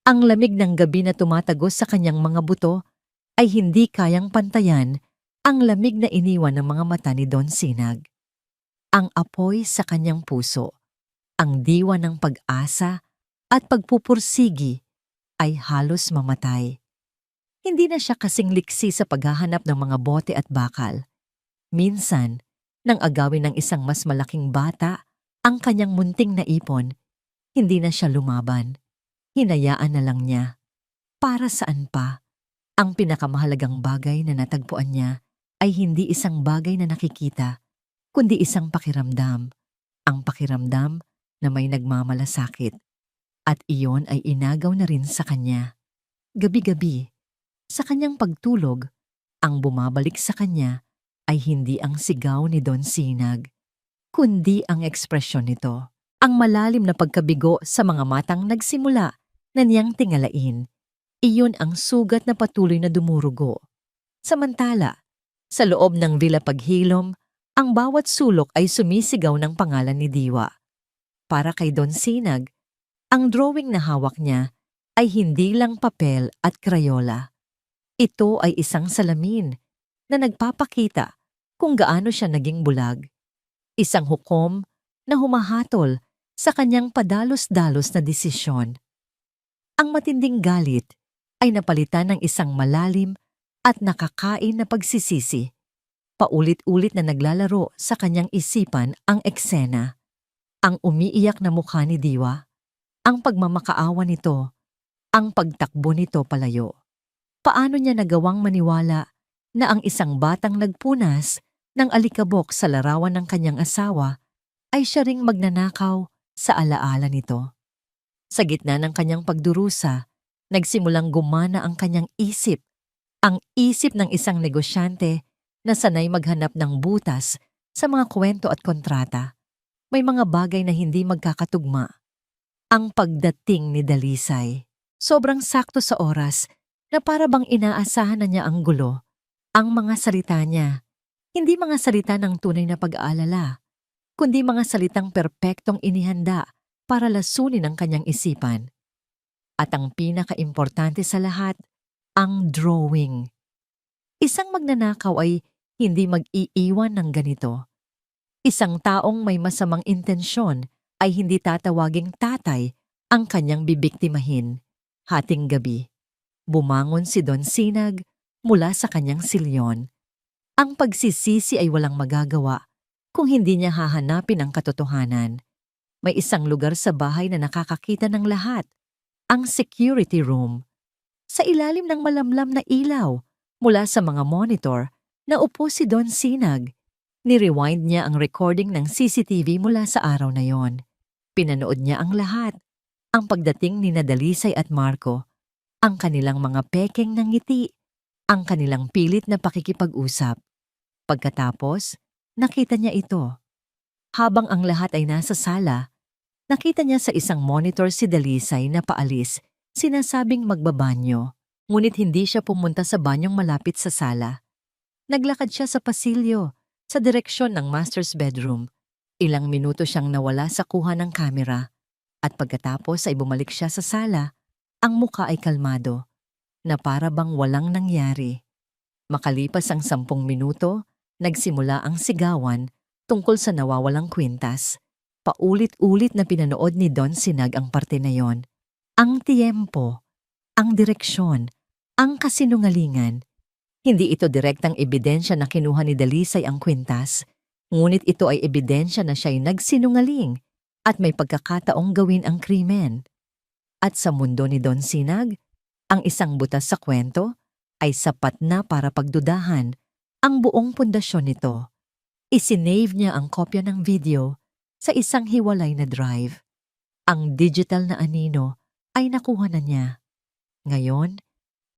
ang lamig ng gabi na tumatagos sa kanyang mga buto ay hindi kayang pantayan ang lamig na iniwan ng mga mata ni Don Sinag. Ang apoy sa kanyang puso, ang diwa ng pag-asa at pagpupursigi ay halos mamatay. Hindi na siya kasing liksi sa paghahanap ng mga bote at bakal. Minsan, nang agawin ng isang mas malaking bata ang kanyang munting na ipon, hindi na siya lumaban. Hinayaan na lang niya. Para saan pa? Ang pinakamahalagang bagay na natagpuan niya ay hindi isang bagay na nakikita, kundi isang pakiramdam. Ang pakiramdam na may nagmamalasakit. At iyon ay inagaw na rin sa kanya. Gabi-gabi, sa kanyang pagtulog, ang bumabalik sa kanya ay hindi ang sigaw ni Don Sinag, kundi ang ekspresyon nito. Ang malalim na pagkabigo sa mga matang nagsimula na niyang tingalain. Iyon ang sugat na patuloy na dumurugo. Samantala, sa loob ng Villa Paghilom, ang bawat sulok ay sumisigaw ng pangalan ni Diwa. Para kay Don Sinag, ang drawing na hawak niya ay hindi lang papel at Crayola. Ito ay isang salamin na nagpapakita kung gaano siya naging bulag. Isang hukom na humahatol sa kanyang padalos-dalos na desisyon. Ang matinding galit ay napalitan ng isang malalim at nakakain na pagsisisi. Paulit-ulit na naglalaro sa kanyang isipan ang eksena. Ang umiiyak na mukha ni Diwa, ang pagmamakaawa nito, ang pagtakbo nito palayo. Paano niya nagawang maniwala na ang isang batang nagpunas ng alikabok sa larawan ng kanyang asawa ay siya ring magnanakaw sa alaala nito? Sa gitna ng kanyang pagdurusa, nagsimulang gumana ang kanyang isip, ang isip ng isang negosyante na sanay maghanap ng butas sa mga kwento at kontrata. May mga bagay na hindi magkakatugma. Ang pagdating ni Dalisay, sobrang sakto sa oras na para bang inaasahan na niya ang gulo, ang mga salita niya. Hindi mga salita ng tunay na pag-aalala, kundi mga salitang perpektong inihanda para lasunin ang kanyang isipan. At ang pinakaimportante sa lahat, ang drawing. Isang magnanakaw ay hindi mag-iiwan ng ganito. Isang taong may masamang intensyon ay hindi tatawaging tatay ang kanyang bibiktimahin. Hating gabi, bumangon si Don Sinag mula sa kanyang silyon. Ang pagsisisi ay walang magagawa kung hindi niya hahanapin ang katotohanan. May isang lugar sa bahay na nakakakita ng lahat, ang security room. Sa ilalim ng malamlam na ilaw, mula sa mga monitor, naupo si Don Sinag. Ni-rewind niya ang recording ng CCTV mula sa araw na yon. Pinanood niya ang lahat, ang pagdating ni Dalisay at Marco, ang kanilang mga pekeng ng ngiti, ang kanilang pilit na pakikipag-usap. Pagkatapos, nakita niya ito. Habang ang lahat ay nasa sala, nakita niya sa isang monitor si Dalisay na paalis, sinasabing magbabanyo. Ngunit hindi siya pumunta sa banyong malapit sa sala. Naglakad siya sa pasilyo, sa direksyon ng master's bedroom. Ilang minuto siyang nawala sa kuha ng kamera. At pagkatapos ay bumalik siya sa sala, ang muka ay kalmado, na para bang walang nangyari. Makalipas ang 10 minuto, nagsimula ang sigawan tungkol sa nawawalang kwintas. Paulit-ulit na pinanood ni Don Sinag ang parte na yon. Ang tiyempo, ang direksyon, ang kasinungalingan. Hindi ito direktang ebidensya na kinuha ni Dalisay ang kwintas, ngunit ito ay ebidensya na siya'y nagsinungaling at may pagkakataong gawin ang krimen. At sa mundo ni Don Sinag, ang isang butas sa kwento ay sapat na para pagdudahan ang buong pundasyon nito. Isinave niya ang kopya ng video sa isang hiwalay na drive. Ang digital na anino ay nakuha na niya. Ngayon,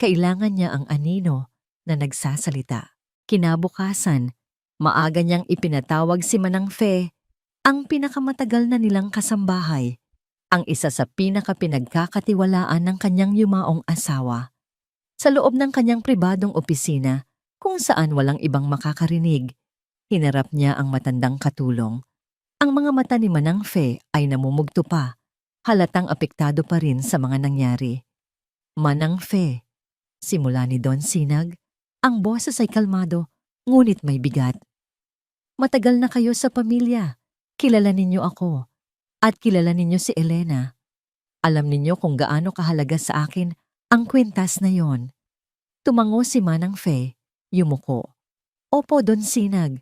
kailangan niya ang anino na nagsasalita. Kinabukasan, maaga niyang ipinatawag si Manang Fe, ang pinakamatagal na nilang kasambahay, ang isa sa pinakapinagkakatiwalaan ng kanyang yumaong asawa. Sa loob ng kanyang pribadong opisina, kung saan walang ibang makakarinig, hinarap niya ang matandang katulong. Ang mga mata ni Manang Fe ay namumugto pa, halatang apektado pa rin sa mga nangyari. Manang Fe, simula ni Don Sinag, ang boses ay kalmado, ngunit may bigat. Matagal na kayo sa pamilya. Kilala ninyo ako. At kilala ninyo si Elena. Alam ninyo kung gaano kahalaga sa akin ang kwintas na yon. Tumango si Manang Fe, yumuko. Opo, Don Sinag.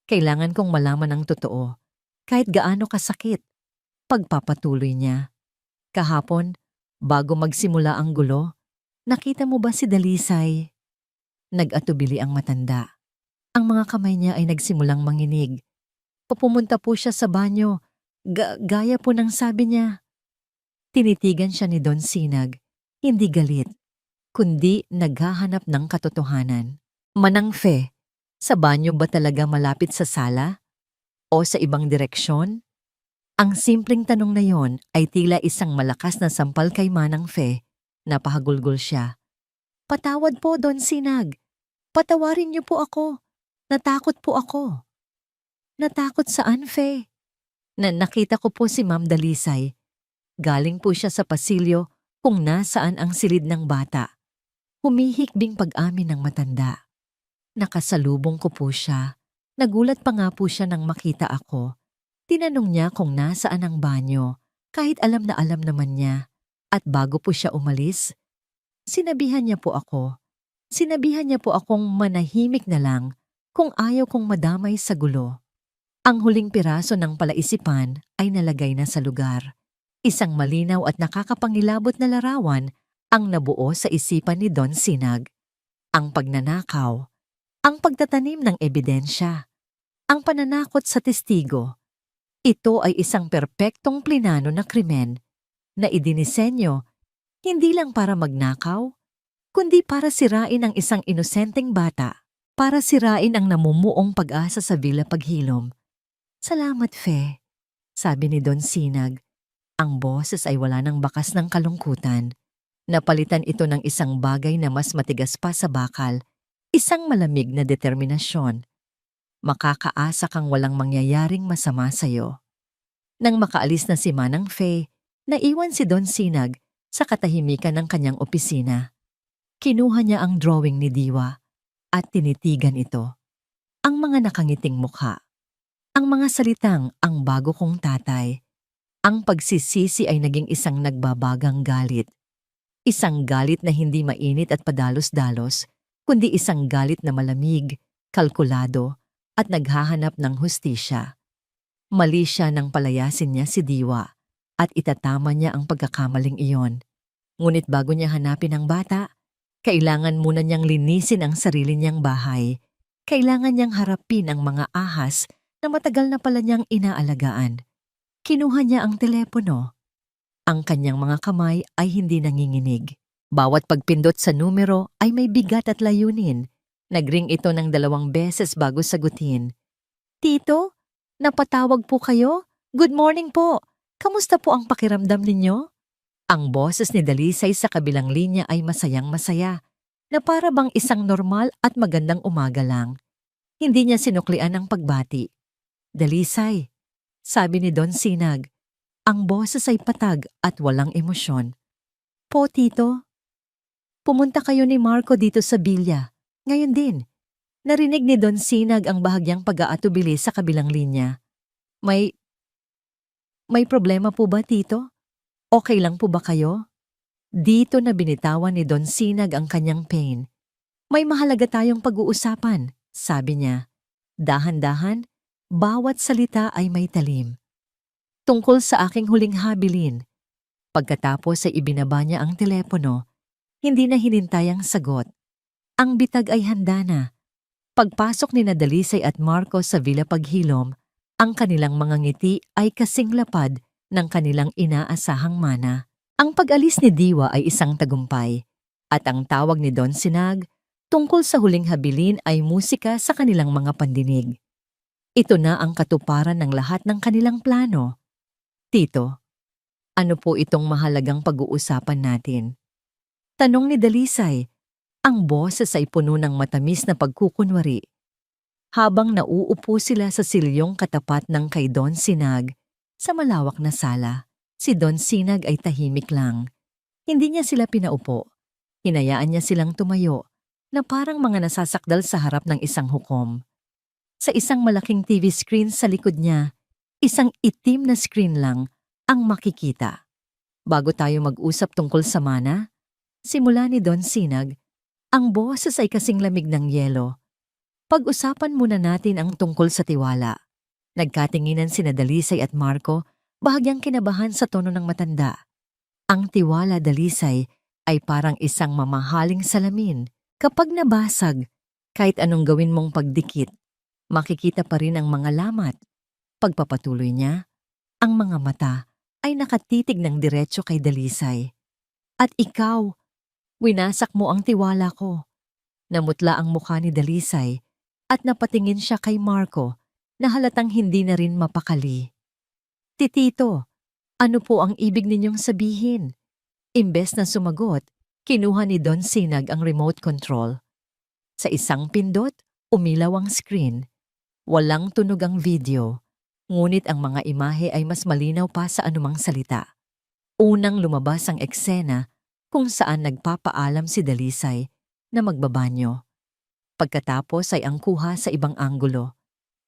Kailangan kong malaman ang totoo, kahit gaano kasakit. Pagpapatuloy niya. Kahapon, bago magsimula ang gulo, nakita mo ba si Dalisay? Nag-atubili ang matanda. Ang mga kamay niya ay nagsimulang manginig. Pumunta po siya sa banyo. Gaya po ng sabi niya. Tinitigan siya ni Don Sinag, hindi galit, kundi naghahanap ng katotohanan. Manang Fe, sa banyo ba talaga malapit sa sala? O sa ibang direksyon? Ang simpleng tanong na yon ay tila isang malakas na sampal kay Manang Fe. Napahagulgol siya. Patawad po, Don Sinag. Patawarin niyo po ako. Natakot po ako. Natakot saan, Fe? Nakita ko po si Ma'am Dalisay. Galing po siya sa pasilyo kung nasaan ang silid ng bata. Humihikbing pag-amin ng matanda. Nakasalubong ko po siya. Nagulat pa nga po siya nang makita ako. Tinanong niya kung nasaan ang banyo, kahit alam na alam naman niya. At bago po siya umalis, sinabihan niya po ako. Sinabihan niya po akong manahimik na lang kung ayaw kong madamay sa gulo. Ang huling piraso ng palaisipan ay nalagay na sa lugar. Isang malinaw at nakakapangilabot na larawan ang nabuo sa isipan ni Don Sinag. Ang pagnanakaw, ang pagtatanim ng ebidensya, ang pananakot sa testigo. Ito ay isang perpektong plinano na krimen na idinisenyo hindi lang para magnakaw, kundi para sirain ang isang inosenteng bata, para sirain ang namumuong pag-asa sa Villa Paghilom. Salamat, Fe, sabi ni Don Sinag. Ang boses ay wala ng bakas ng kalungkutan. Napalitan ito ng isang bagay na mas matigas pa sa bakal, isang malamig na determinasyon. Makakaasa kang walang mangyayaring masama sa'yo. Nang makaalis na si Manang Faye, naiwan si Don Sinag sa katahimikan ng kanyang opisina. Kinuha niya ang drawing ni Diwa at tinitigan ito. Ang mga nakangiting mukha, ang mga salitang ang bago kong tatay, ang pagsisisi ay naging isang nagbabagang galit. Isang galit na hindi mainit at padalos-dalos, kundi isang galit na malamig, kalkulado, at naghahanap ng hustisya. Mali siya nang palayasin niya si Diwa at itatama niya ang pagkakamaling iyon. Ngunit bago niya hanapin ang bata, kailangan muna niyang linisin ang sarili niyang bahay. Kailangan niyang harapin ang mga ahas na matagal na pala niyang inaalagaan. Kinuha niya ang telepono. Ang kanyang mga kamay ay hindi nanginginig. Bawat pagpindot sa numero ay may bigat at layunin. Nagring ito ng 2 beses bago sagutin. Tito, napatawag po kayo? Good morning po. Kamusta po ang pakiramdam ninyo? Ang boses ni Dalisay sa kabilang linya ay masayang-masaya, na para bang isang normal at magandang umaga lang. Hindi niya sinuklian ang pagbati. Dalisay, sabi ni Don Sinag. Ang boses ay patag at walang emosyon. Po, Tito. Pumunta kayo ni Marco dito sa Bilya. Ngayon din. Narinig ni Don Sinag ang bahagyang pag-aatubili sa kabilang linya. May problema po ba, Tito? Okay lang po ba kayo? Dito na binitawan ni Don Sinag ang kanyang pain. May mahalaga tayong pag-uusapan, sabi niya. Dahan-dahan, bawat salita ay may talim. Tungkol sa aking huling habilin. Pagkatapos ay ibinaba niya ang telepono, hindi na hinintay ang sagot. Ang bitag ay handa na. Pagpasok ni Dalisay at Marco sa Villa Paghilom, ang kanilang mga ngiti ay kasing lapad ng kanilang inaasahang mana. Ang pag-alis ni Diwa ay isang tagumpay, at ang tawag ni Don Sinag tungkol sa huling habilin ay musika sa kanilang mga pandinig. Ito na ang katuparan ng lahat ng kanilang plano. Tito, ano po itong mahalagang pag-uusapan natin? Tanong ni Dalisay, ang boses ay puno ng matamis na pagkukunwari. Habang nauupo sila sa silyong katapat ng kay Don Sinag, sa malawak na sala, si Don Sinag ay tahimik lang. Hindi niya sila pinaupo. Hinayaan niya silang tumayo, na parang mga nasasakdal sa harap ng isang hukom. Sa isang malaking TV screen sa likod niya, isang itim na screen lang ang makikita. Bago tayo mag-usap tungkol sa mana, simula ni Don Sinag, ang boses ay kasing lamig ng yelo. Pag-usapan muna natin ang tungkol sa tiwala. Nagkatinginan sina Dalisay at Marco, bahagyang kinabahan sa tono ng matanda. Ang tiwala, Dalisay, ay parang isang mamahaling salamin. Kapag nabasag, kahit anong gawin mong pagdikit, makikita pa rin ang mga lamat. Pagpapatuloy niya, ang mga mata ay nakatitig ng diretso kay Dalisay. At ikaw, winasak mo ang tiwala ko. Namutla ang mukha ni Dalisay at napatingin siya kay Marco na halatang hindi na rin mapakali. Titito, ano po ang ibig ninyong sabihin? Imbes na sumagot, kinuha ni Don Sinag ang remote control. Sa isang pindot, umilaw ang screen. Walang tunog ang video, ngunit ang mga imahe ay mas malinaw pa sa anumang salita. Unang lumabas ang eksena kung saan nagpapaalam si Dalisay na magbabanyo. Pagkatapos ay ang kuha sa ibang anggulo,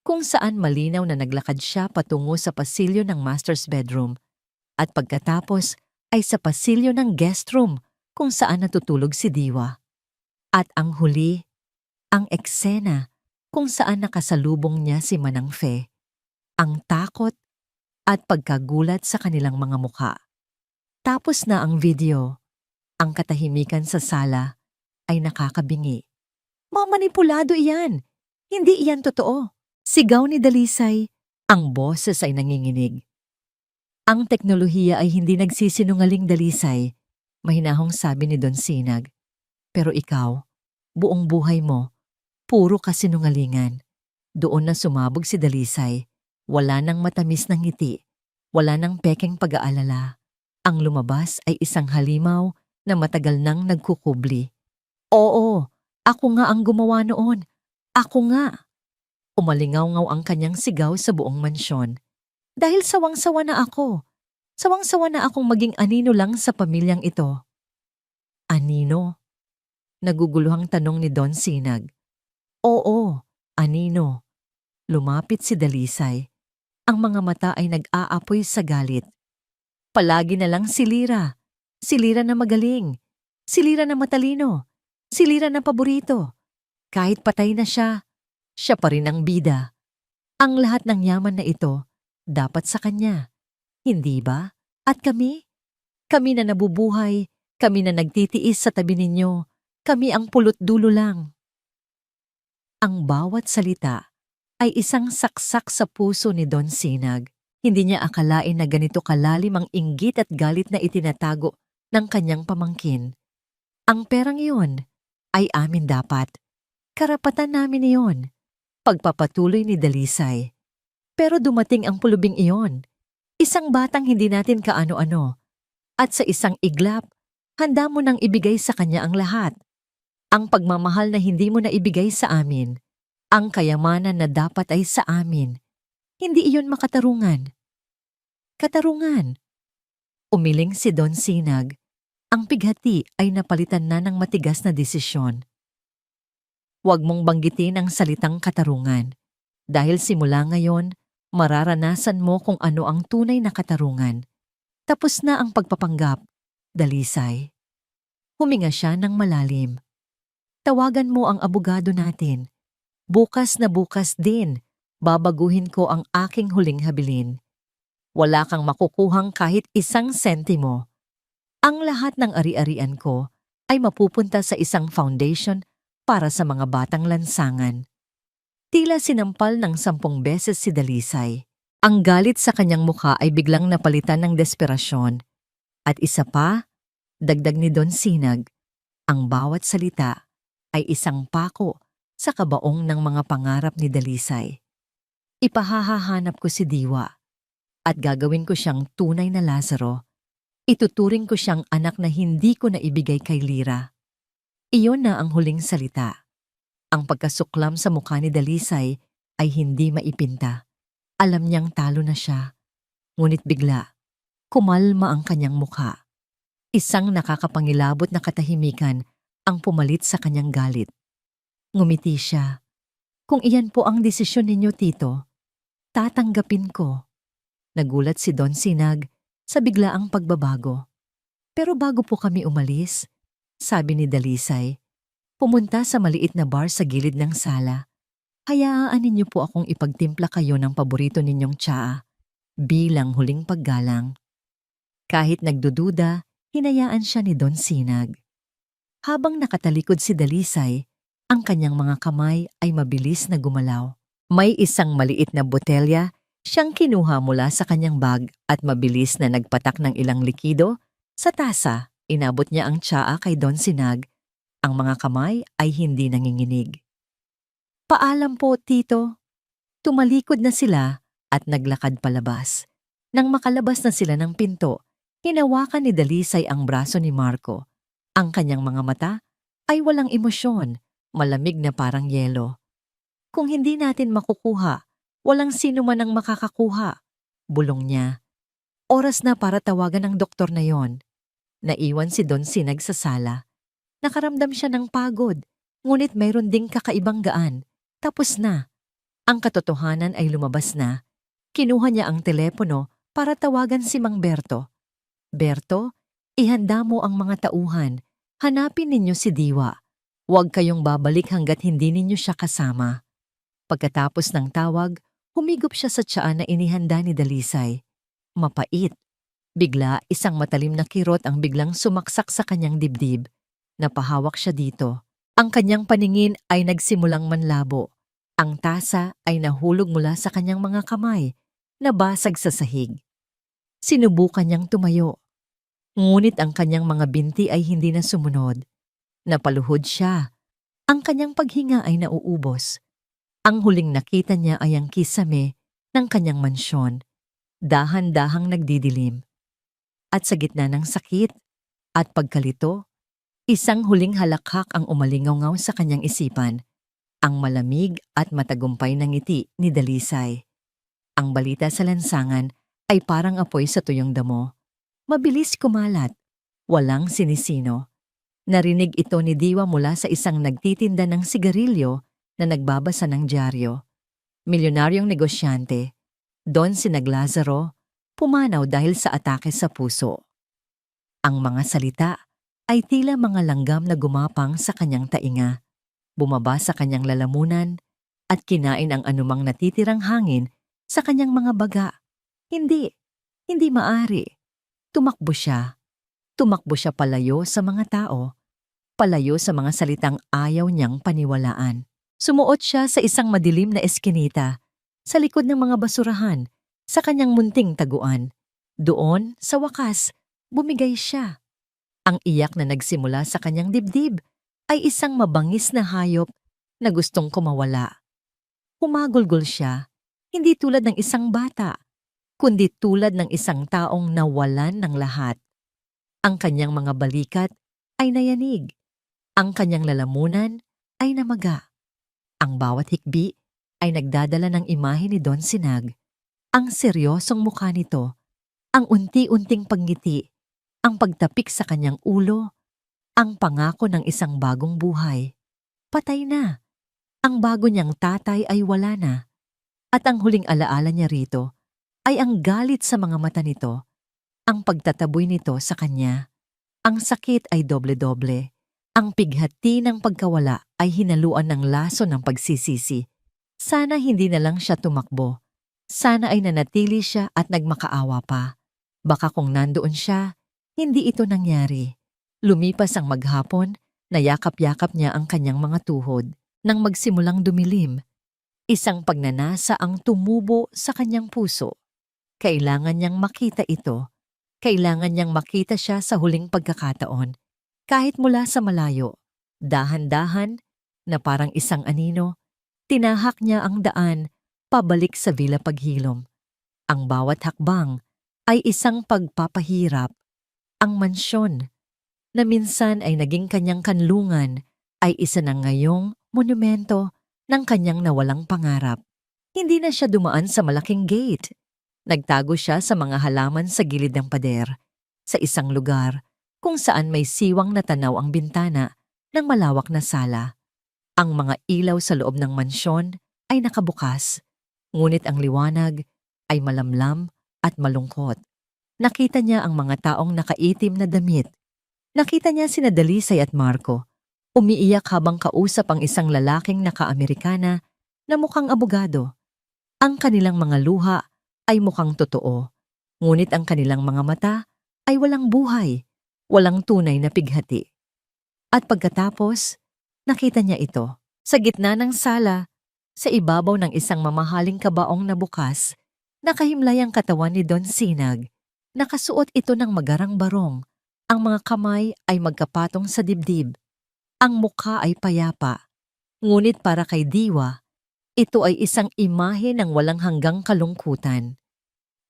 kung saan malinaw na naglakad siya patungo sa pasilyo ng master's bedroom, at pagkatapos ay sa pasilyo ng guest room kung saan natutulog si Diwa. At ang huli, ang eksena kung saan nakasalubong niya si Manang Faye. Ang takot at pagkagulat sa kanilang mga mukha. Tapos na ang video. Ang katahimikan sa sala ay nakakabingi. Mamanipulado iyan. Hindi iyan totoo. Sigaw ni Dalisay. Ang boses ay nanginginig. Ang teknolohiya ay hindi nagsisinungaling, Dalisay. Mahinahong sabi ni Don Sinag. Pero ikaw, buong buhay mo, puro kasinungalingan. Doon na sumabog si Dalisay. Wala nang matamis ng ngiti. Wala nang pekeng pag-aalala. Ang lumabas ay isang halimaw na matagal nang nagkukubli. Oo, ako nga ang gumawa noon. Ako nga. Umalingaw-ngaw ang kanyang sigaw sa buong mansyon. Dahil sawang-sawa na ako. Sawang-sawa na akong maging anino lang sa pamilyang ito. Anino? Naguguluhang tanong ni Don Sinag. Oo, anino. Lumapit si Dalisay. Ang mga mata ay nag-aapoy sa galit. Palagi na lang si Lira. Si Lira na magaling. Si Lira na matalino. Si Lira na paborito. Kahit patay na siya, siya pa rin ang bida. Ang lahat ng yaman na ito, dapat sa kanya. Hindi ba? At kami? Kami na nabubuhay, kami na nagtitiis sa tabi ninyo, kami ang pulot dulo lang. Ang bawat salita ay isang saksak sa puso ni Don Sinag. Hindi niya akalain na ganito kalalim ang inggit at galit na itinatago ng kanyang pamangkin. Ang perang iyon ay amin dapat. Karapatan namin iyon. Pagpapatuloy ni Dalisay. Pero dumating ang pulubing iyon. Isang batang hindi natin kaano-ano. At sa isang iglap, handa mo nang ibigay sa kanya ang lahat. Ang pagmamahal na hindi mo na ibigay sa amin. Ang kayamanan na dapat ay sa amin. Hindi iyon makatarungan. Katarungan. Umiling si Don Sinag. Ang pighati ay napalitan na ng matigas na desisyon. Huwag mong banggitin ang salitang katarungan. Dahil simula ngayon, mararanasan mo kung ano ang tunay na katarungan. Tapos na ang pagpapanggap, Dalisay. Huminga siya ng malalim. Tawagan mo ang abogado natin. Bukas na bukas din, babaguhin ko ang aking huling habilin. Wala kang makukuhang kahit isang sentimo. Ang lahat ng ari-arian ko ay mapupunta sa isang foundation para sa mga batang lansangan. Tila sinampal ng 10 beses si Dalisay. Ang galit sa kanyang mukha ay biglang napalitan ng desperasyon. At isa pa, dagdag ni Don Sinag, ang bawat salita ay isang pako sa kabaong ng mga pangarap ni Dalisay. Ipahahahanap ko si Diwa at gagawin ko siyang tunay na Lazaro. Ituturing ko siyang anak na hindi ko naibigay kay Lira. Iyon na ang huling salita. Ang pagkasuklam sa mukha ni Dalisay ay hindi maipinta. Alam niyang talo na siya. Ngunit bigla, kumalma ang kanyang mukha. Isang nakakapangilabot na katahimikan ang pumalit sa kanyang galit. Ngumiti siya. Kung iyan po ang desisyon ninyo, Tito, tatanggapin ko. Nagulat si Don Sinag sa biglaang pagbabago. Pero bago po kami umalis, sabi ni Dalisay, pumunta sa maliit na bar sa gilid ng sala. Hayaan ninyo po akong ipagtimpla kayo ng paborito ninyong tsaa bilang huling paggalang. Kahit nagdududa, hinayaan siya ni Don Sinag. Habang nakatalikod si Dalisay, ang kanyang mga kamay ay mabilis na gumalaw. May isang maliit na botelya siyang kinuha mula sa kanyang bag at mabilis na nagpatak ng ilang likido sa tasa. Inabot niya ang tsaa kay Don Sinag. Ang mga kamay ay hindi nanginginig. Paalam po, Tito. Tumalikod na sila at naglakad palabas. Nang makalabas na sila ng pinto, hinawakan ni Dalisay ang braso ni Marco. Ang kanyang mga mata ay walang emosyon, malamig na parang yelo. Kung hindi natin makukuha, walang sino man ang makakakuha. Bulong niya. Oras na para tawagan ang doktor na yon. Naiwan si Don Sinag sa sala. Nakaramdam siya ng pagod, ngunit mayroon ding kakaibang gaan. Tapos na. Ang katotohanan ay lumabas na. Kinuha niya ang telepono para tawagan si Mang Berto. Berto, ihanda mo ang mga tauhan. Hanapin ninyo si Diwa. Huwag kayong babalik hanggat hindi ninyo siya kasama. Pagkatapos ng tawag, humigop siya sa tsaa na inihanda ni Dalisay. Mapait. Bigla, isang matalim na kirot ang biglang sumaksak sa kanyang dibdib. Napahawak siya dito. Ang kanyang paningin ay nagsimulang manlabo. Ang tasa ay nahulog mula sa kanyang mga kamay, nabasag sa sahig. Sinubukan niyang tumayo. Ngunit ang kanyang mga binti ay hindi na sumunod. Napaluhod siya. Ang kanyang paghinga ay nauubos. Ang huling nakita niya ay ang kisame ng kanyang mansyon. Dahan-dahang nagdidilim. At sa gitna ng sakit, At pagkalito, isang huling halakhak ang umalingaw sa kanyang isipan, ang malamig at matagumpay na ngiti ni Dalisay. Ang balita sa lansangan ay parang apoy sa tuyong damo. Mabilis kumalat, walang sinisino. Narinig ito ni Diwa mula sa isang nagtitinda ng sigarilyo na nagbabasa ng dyaryo. Milyonaryong negosyante, Don Sinaglazaro, pumanaw dahil sa atake sa puso. Ang mga salita ay tila mga langgam na gumapang sa kanyang tainga, bumaba sa kanyang lalamunan at kinain ang anumang natitirang hangin sa kanyang mga baga. Hindi maari. Tumakbo siya palayo sa mga tao, palayo sa mga salitang ayaw niyang paniwalaan. Sumuot siya sa isang madilim na eskinita, sa likod ng mga basurahan, sa kanyang munting taguan. Doon, sa wakas, bumigay siya. Ang iyak na nagsimula sa kanyang dibdib ay isang mabangis na hayop na gustong kumawala. Humagulgol siya, hindi tulad ng isang bata, kundi tulad ng isang taong nawalan ng lahat. Ang kanyang mga balikat ay nayanig. Ang kanyang lalamunan ay namaga. Ang bawat hikbi ay nagdadala ng imahe ni Don Sinag. Ang seryosong mukha nito, ang unti-unting panggiti, ang pagtapik sa kanyang ulo, ang pangako ng isang bagong buhay. Patay na. Ang bago niyang tatay ay wala na. At ang huling alaala niya rito ay ang galit sa mga mata nito, ang pagtataboy nito sa kanya. Ang sakit ay doble-doble. Ang pighati ng pagkawala ay hinaluan ng laso ng pagsisisi. Sana hindi na lang siya tumakbo. Sana ay nanatili siya at nagmakaawa pa. Baka kung nandoon siya, hindi ito nangyari. Lumipas ang maghapon, nayakap-yakap niya ang kanyang mga tuhod. Nang magsimulang dumilim, isang pagnanasa ang tumubo sa kanyang puso. Kailangan niyang makita ito. Kailangan niyang makita siya sa huling pagkakataon. Kahit mula sa malayo, dahan-dahan, na parang isang anino, tinahak niya ang daan pabalik sa Villa Paghilom. Ang bawat hakbang ay isang pagpapahirap. Ang mansyon, na minsan ay naging kanyang kanlungan, ay isa na ngayong monumento ng kanyang nawalang pangarap. Hindi na siya dumaan sa malaking gate. Nagtago siya sa mga halaman sa gilid ng pader, sa isang lugar kung saan may siwang na tanaw ang bintana ng malawak na sala. Ang mga ilaw sa loob ng mansyon ay nakabukas, ngunit ang liwanag ay malamlam at malungkot. Nakita niya ang mga taong nakaitim na damit. Nakita niya sina Dalisay at Marco, umiiyak habang kausap ang isang lalaking naka-Amerikana na mukhang abogado. Ang kanilang mga luha ay mukhang totoo, ngunit ang kanilang mga mata ay walang buhay, walang tunay na pighati. At pagkatapos, nakita niya ito. Sa gitna ng sala, sa ibabaw ng isang mamahaling kabaong na bukas, nakahimlay ang katawan ni Don Sinag. Nakasuot ito ng magarang barong. Ang mga kamay ay magkapatong sa dibdib. Ang mukha ay payapa. Ngunit para kay Diwa, ito ay isang imahe ng walang hanggang kalungkutan.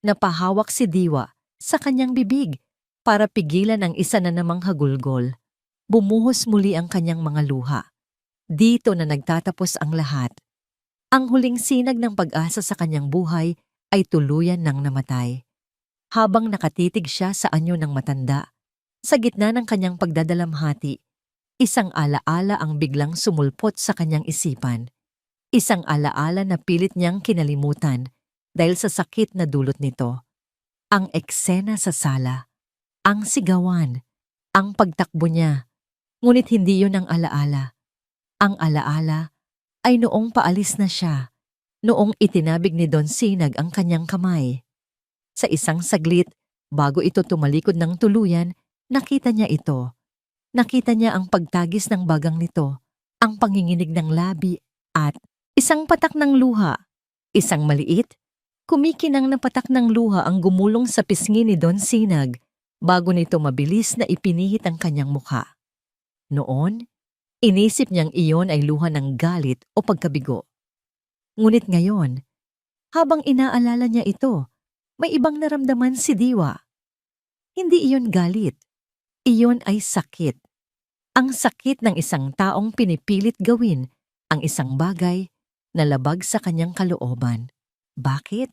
Napahawak si Diwa sa kanyang bibig para pigilan ang isa na namang hagulgol. Bumuhos muli ang kanyang mga luha. Dito na nagtatapos ang lahat. Ang huling sinag ng pag-asa sa kanyang buhay ay tuluyan ng namatay. Habang nakatitig siya sa anyo ng matanda, sa gitna ng kanyang pagdadalamhati, isang alaala ang biglang sumulpot sa kanyang isipan. Isang alaala na pilit niyang kinalimutan dahil sa sakit na dulot nito. Ang eksena sa sala. Ang sigawan, ang pagtakbo niya, ngunit hindi yun ang alaala. Ang alaala ay noong paalis na siya, noong itinabig ni Don Sinag ang kanyang kamay. Sa isang saglit, bago ito tumalikod ng tuluyan, nakita niya ito. Nakita niya ang pagtagis ng bagang nito, ang panginginig ng labi at isang patak ng luha. Isang maliit, kumikinang na patak ng luha ang gumulong sa pisngi ni Don Sinag bago nito mabilis na ipinihit ang kanyang mukha. Noon, inisip niyang iyon ay luha ng galit o pagkabigo. Ngunit ngayon, habang inaalala niya ito, may ibang naramdaman si Diwa. Hindi iyon galit. Iyon ay sakit. Ang sakit ng isang taong pinipilit gawin ang isang bagay na labag sa kanyang kalooban. Bakit?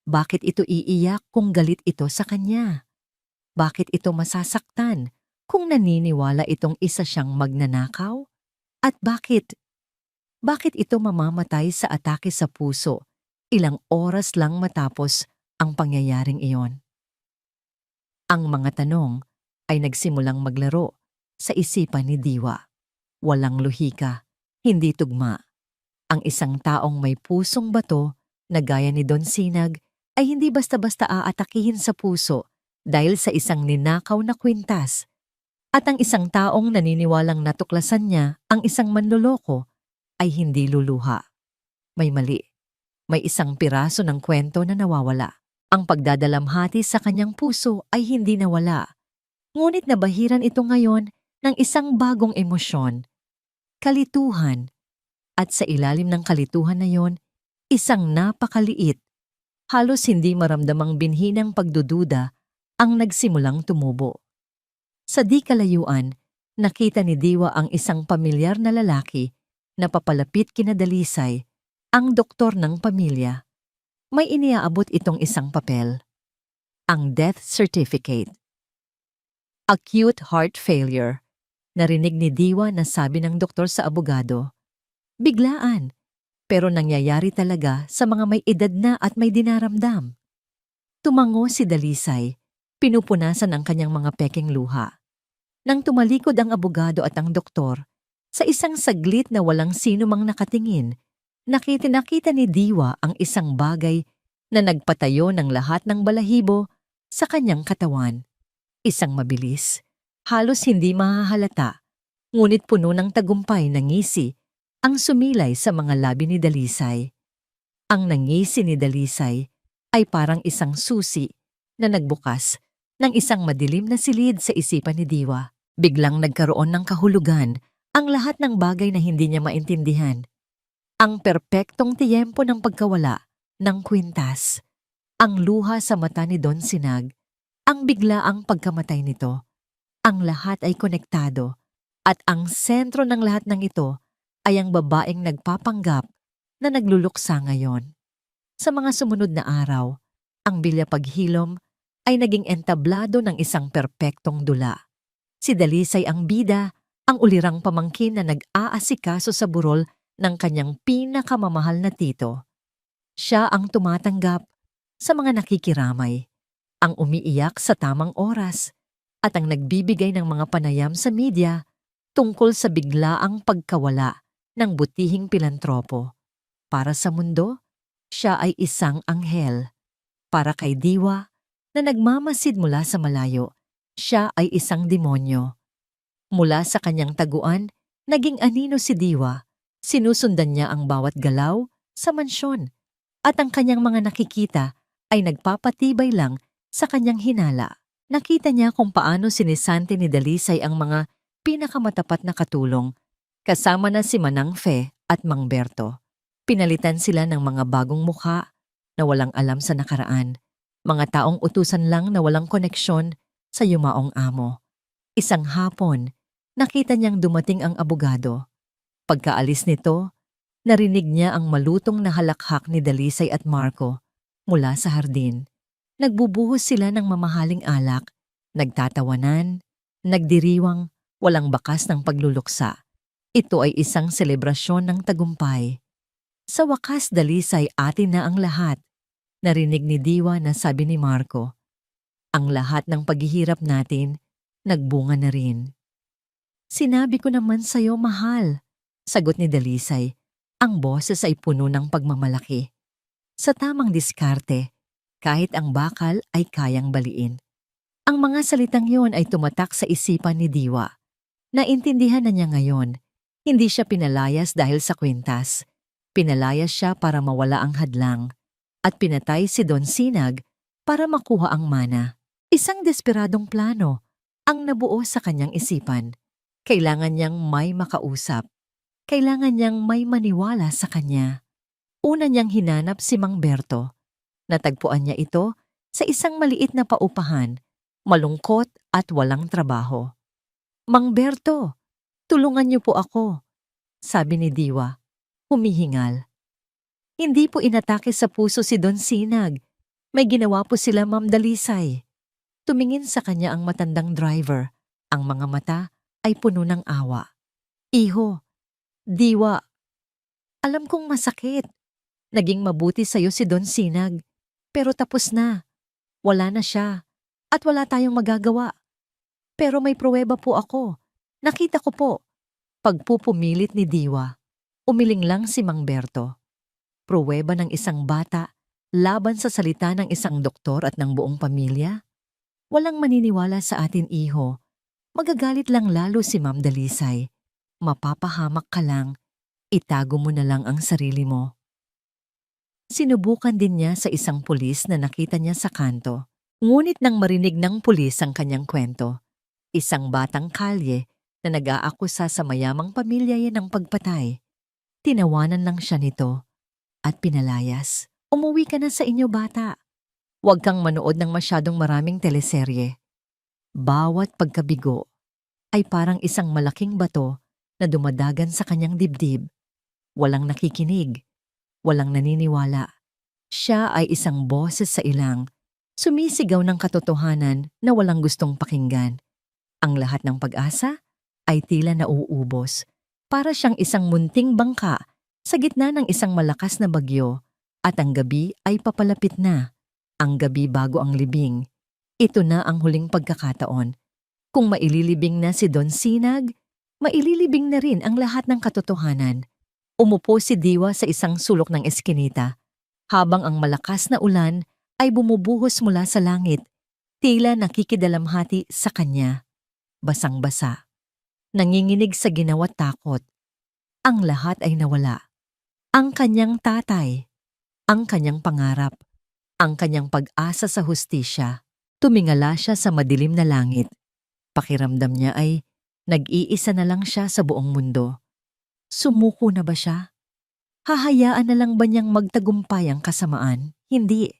Bakit ito iiyak kung galit ito sa kanya? Bakit ito masasaktan kung naniniwala itong isa siyang magnanakaw? At bakit? Bakit ito mamamatay sa atake sa puso ilang oras lang matapos ang pangyayaring iyon? Ang mga tanong ay nagsimulang maglaro sa isipan ni Diwa. Walang lohika, hindi tugma. Ang isang taong may pusong bato na gaya ni Don Sinag ay hindi basta-basta aatakihin sa puso dahil sa isang ninakaw na kwintas. At ang isang taong naniniwalang natuklasan niya ang isang manloloko ay hindi luluha. May mali. May isang piraso ng kwento na nawawala. Ang pagdadalamhati sa kanyang puso ay hindi nawala. Ngunit nabahiran ito ngayon ng isang bagong emosyon, kalituhan. At sa ilalim ng kalituhan na yon, isang napakaliit, halos hindi maramdamang binhinang pagdududa ang nagsimulang tumubo. Sa di kalayuan, nakita ni Diwa ang isang pamilyar na lalaki na papalapit kina Dalisay, ang doktor ng pamilya. May iniaabot itong isang papel. Ang death certificate. Acute heart failure. Narinig ni Diwa na sabi ng doktor sa abogado. Biglaan, pero nangyayari talaga sa mga may edad na at may dinaramdam. Tumango si Dalisay, pinupunasan ang kanyang mga peking luha. Nang tumalikod ang abogado at ang doktor, sa isang saglit na walang sino mang nakatingin, nakita ni Diwa ang isang bagay na nagpatayo ng lahat ng balahibo sa kanyang katawan. Isang mabilis, halos hindi mahahalata, ngunit puno ng tagumpay na ngisi ang sumilay sa mga labi ni Dalisay. Ang nangisi ni Dalisay ay parang isang susi na nagbukas ng isang madilim na silid sa isipan ni Diwa. Biglang nagkaroon ng kahulugan ang lahat ng bagay na hindi niya maintindihan. Ang perpektong tiyempo ng pagkawala ng kwintas, ang luha sa mata ni Don Sinag, ang biglaang pagkamatay nito. Ang lahat ay konektado at ang sentro ng lahat ng ito ay ang babaeng nagpapanggap na nagluluksa ngayon. Sa mga sumunod na araw, ang bilya paghilom ay naging entablado ng isang perpektong dula. Si Dalisay ang bida, ang ulirang pamangkin na nag-aasikaso sa burol ng kanyang pinakamamahal na tito. Siya ang tumatanggap sa mga nakikiramay, ang umiiyak sa tamang oras, at ang nagbibigay ng mga panayam sa media tungkol sa biglaang pagkawala ng butihing pilantropo. Para sa mundo, siya ay isang anghel. Para kay Diwa, na nagmamasid mula sa malayo, siya ay isang demonyo. Mula sa kanyang taguan, naging anino si Diwa. Sinusundan niya ang bawat galaw sa mansyon, at ang kanyang mga nakikita ay nagpapatibay lang sa kanyang hinala. Nakita niya kung paano sinisante ni Dalisay ang mga pinakamatapat na katulong, kasama na si Manang Fe at Mang Berto. Pinalitan sila ng mga bagong mukha na walang alam sa nakaraan, mga taong utusan lang na walang koneksyon sa yumaong amo. Isang hapon, nakita niyang dumating ang abogado. Pagkaalis nito, narinig niya ang malutong na halakhak ni Dalisay at Marco mula sa hardin. Nagbubuhos sila ng mamahaling alak, nagtatawanan, nagdiriwang, walang bakas ng pagluluksa. Ito ay isang selebrasyon ng tagumpay. Sa wakas, Dalisay, atin na ang lahat. Narinig ni Diwa na sabi ni Marco. Ang lahat ng paghihirap natin, nagbunga na rin. Sinabi ko naman sa'yo, mahal. Sagot ni Dalisay. Ang boses ay puno ng pagmamalaki. Sa tamang diskarte, kahit ang bakal ay kayang baliin. Ang mga salitang yon ay tumatak sa isipan ni Diwa. Naintindihan na niya ngayon. Hindi siya pinalayas dahil sa kwintas. Pinalayas siya para mawala ang hadlang. At pinatay si Don Sinag para makuha ang mana. Isang desperadong plano ang nabuo sa kanyang isipan. Kailangan niyang may makausap. Kailangan niyang may maniwala sa kanya. Una niyang hinanap si Mang Berto. Natagpuan niya ito sa isang maliit na paupahan malungkot at walang trabaho. Mang Berto, tulungan niyo po ako, sabi ni Diwa, humihingal. Hindi po inatake sa puso si Don Sinag. May ginawa po sila, Ma'am Dalisay. Tumingin sa kanya ang matandang driver. Ang mga mata ay puno ng awa. Iho, Diwa, alam kong masakit. Naging mabuti sa'yo si Don Sinag. Pero tapos na. Wala na siya. At wala tayong magagawa. Pero may pruweba po ako. Nakita ko po. Pagpupumilit ni Diwa, umiling lang si Mang Berto. Pruweba ng isang bata laban sa salita ng isang doktor at ng buong pamilya? Walang maniniwala sa atin, iho. Magagalit lang lalo si Ma'am Dalisay. Mapapahamak ka lang. Itago mo na lang ang sarili mo. Sinubukan din niya sa isang pulis na nakita niya sa kanto. Ngunit nang marinig ng pulis ang kanyang kwento, isang batang kalye na nag-aakusa sa mayamang pamilya yan ng pagpatay, tinawanan lang siya nito at pinalayas. Umuwi ka na sa inyo, bata. Huwag kang manood ng masyadong maraming teleserye. Bawat pagkabigo ay parang isang malaking bato na dumadagan sa kanyang dibdib. Walang nakikinig, walang naniniwala. Siya ay isang boses sa ilang, sumisigaw ng katotohanan na walang gustong pakinggan. Ang lahat ng pag-asa ay tila nauubos. Para siyang isang munting bangka sa gitna ng isang malakas na bagyo at ang gabi ay papalapit na. Ang gabi bago ang libing. Ito na ang huling pagkakataon. Kung maililibing na si Don Sinag, maililibing na rin ang lahat ng katotohanan. Umupo si Diwa sa isang sulok ng eskinita, habang ang malakas na ulan ay bumubuhos mula sa langit, tila nakikidalamhati sa kanya. Basang-basa. Nanginginig sa ginawa't takot. Ang lahat ay nawala. Ang kanyang tatay, ang kanyang pangarap, ang kanyang pag-asa sa hustisya. Tumingala siya sa madilim na langit. Pakiramdam niya ay nag-iisa na lang siya sa buong mundo. Sumuko na ba siya? Hahayaan na lang ba niyang magtagumpay ang kasamaan? Hindi.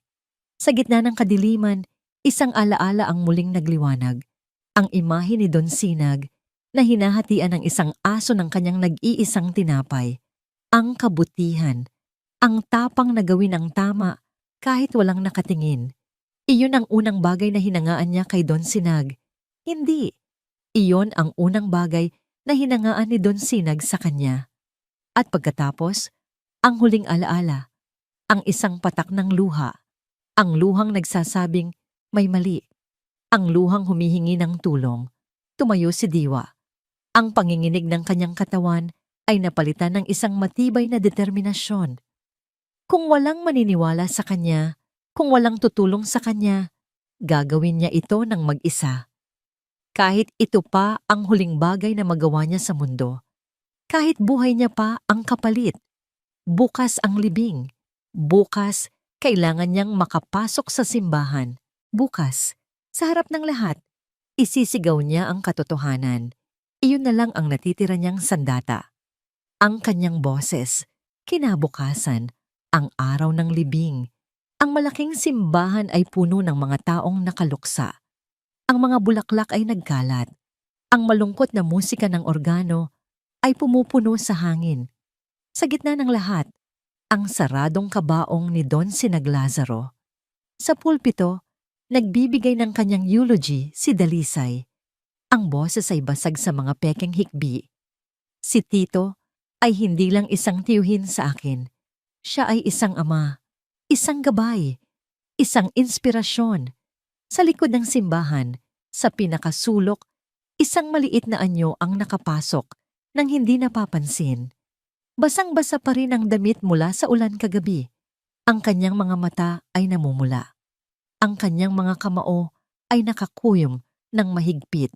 Sa gitna ng kadiliman, isang alaala ang muling nagliwanag. Ang imahe ni Don Sinag na hinahatian ng isang aso ng kanyang nag-iisang tinapay. Ang kabutihan, ang tapang na gawin ang tama kahit walang nakatingin. Iyon ang unang bagay na hinangaan niya kay Don Sinag. Hindi. Iyon ang unang bagay na hinangaan ni Don Sinag sa kanya. At pagkatapos, ang huling alaala, ang isang patak ng luha. Ang luhang nagsasabing may mali. Ang luhang humihingi ng tulong. Tumayo si Diwa. Ang panginginig ng kanyang katawan ay napalitan ng isang matibay na determinasyon. Kung walang maniniwala sa kanya, kung walang tutulong sa kanya, gagawin niya ito ng mag-isa. Kahit ito pa ang huling bagay na magawa niya sa mundo. Kahit buhay niya pa ang kapalit. Bukas ang libing. Bukas, kailangan niyang makapasok sa simbahan. Bukas, sa harap ng lahat, isisigaw niya ang katotohanan. Iyon na lang ang natitira niyang sandata. Ang kanyang boses, kinabukasan, ang araw ng libing. Ang malaking simbahan ay puno ng mga taong nakaluksa. Ang mga bulaklak ay nagkalat. Ang malungkot na musika ng organo ay pumupuno sa hangin. Sa gitna ng lahat, ang saradong kabaong ni Don Sinag Lazaro. Sa pulpito, nagbibigay ng kanyang eulogy si Dalisay. Ang boses ay basag sa mga pekeng hikbi. Si Tito ay hindi lang isang tiyuhin sa akin. Siya ay isang ama, isang gabay, isang inspirasyon. Sa likod ng simbahan, sa pinakasulok, isang maliit na anyo ang nakapasok nang hindi napapansin. Basang-basa pa rin ang damit mula sa ulan kagabi. Ang kanyang mga mata ay namumula. Ang kanyang mga kamao ay nakakuyom ng mahigpit.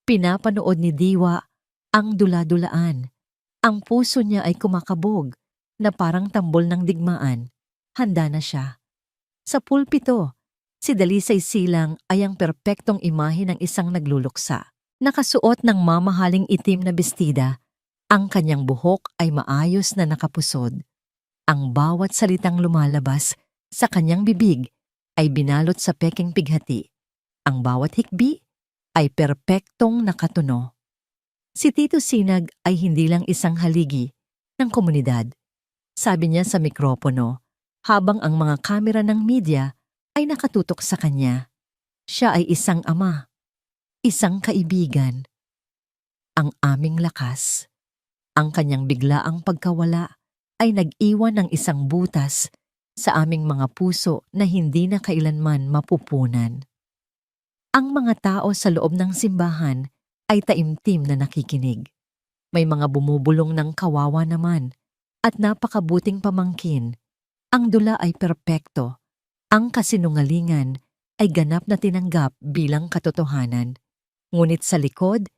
Pinapanood ni Diwa ang dula-dulaan. Ang puso niya ay kumakabog na parang tambol ng digmaan. Handa na siya. Sa pulpito, si Dalisay Silang ay ang perpektong imahe ng isang nagluluksa. Nakasuot ng mamahaling itim na bestida, ang kanyang buhok ay maayos na nakapusod. Ang bawat salitang lumalabas sa kanyang bibig ay binalot sa pekeng pighati. Ang bawat hikbi ay perpektong nakatuno. Si Tito Sinag ay hindi lang isang haligi ng komunidad. Sabi niya sa mikropono habang ang mga kamera ng media ay nakatutok sa kanya. Siya ay isang ama, isang kaibigan, ang aming lakas. Ang kanyang biglaang pagkawala ay nag-iwan ng isang butas sa aming mga puso na hindi na kailanman mapupunan. Ang mga tao sa loob ng simbahan ay taimtim na nakikinig. May mga bumubulong ng kawawa naman at napakabuting pamangkin. Ang dula ay perpekto. Ang kasinungalingan ay ganap na tinanggap bilang katotohanan. Ngunit sa likod,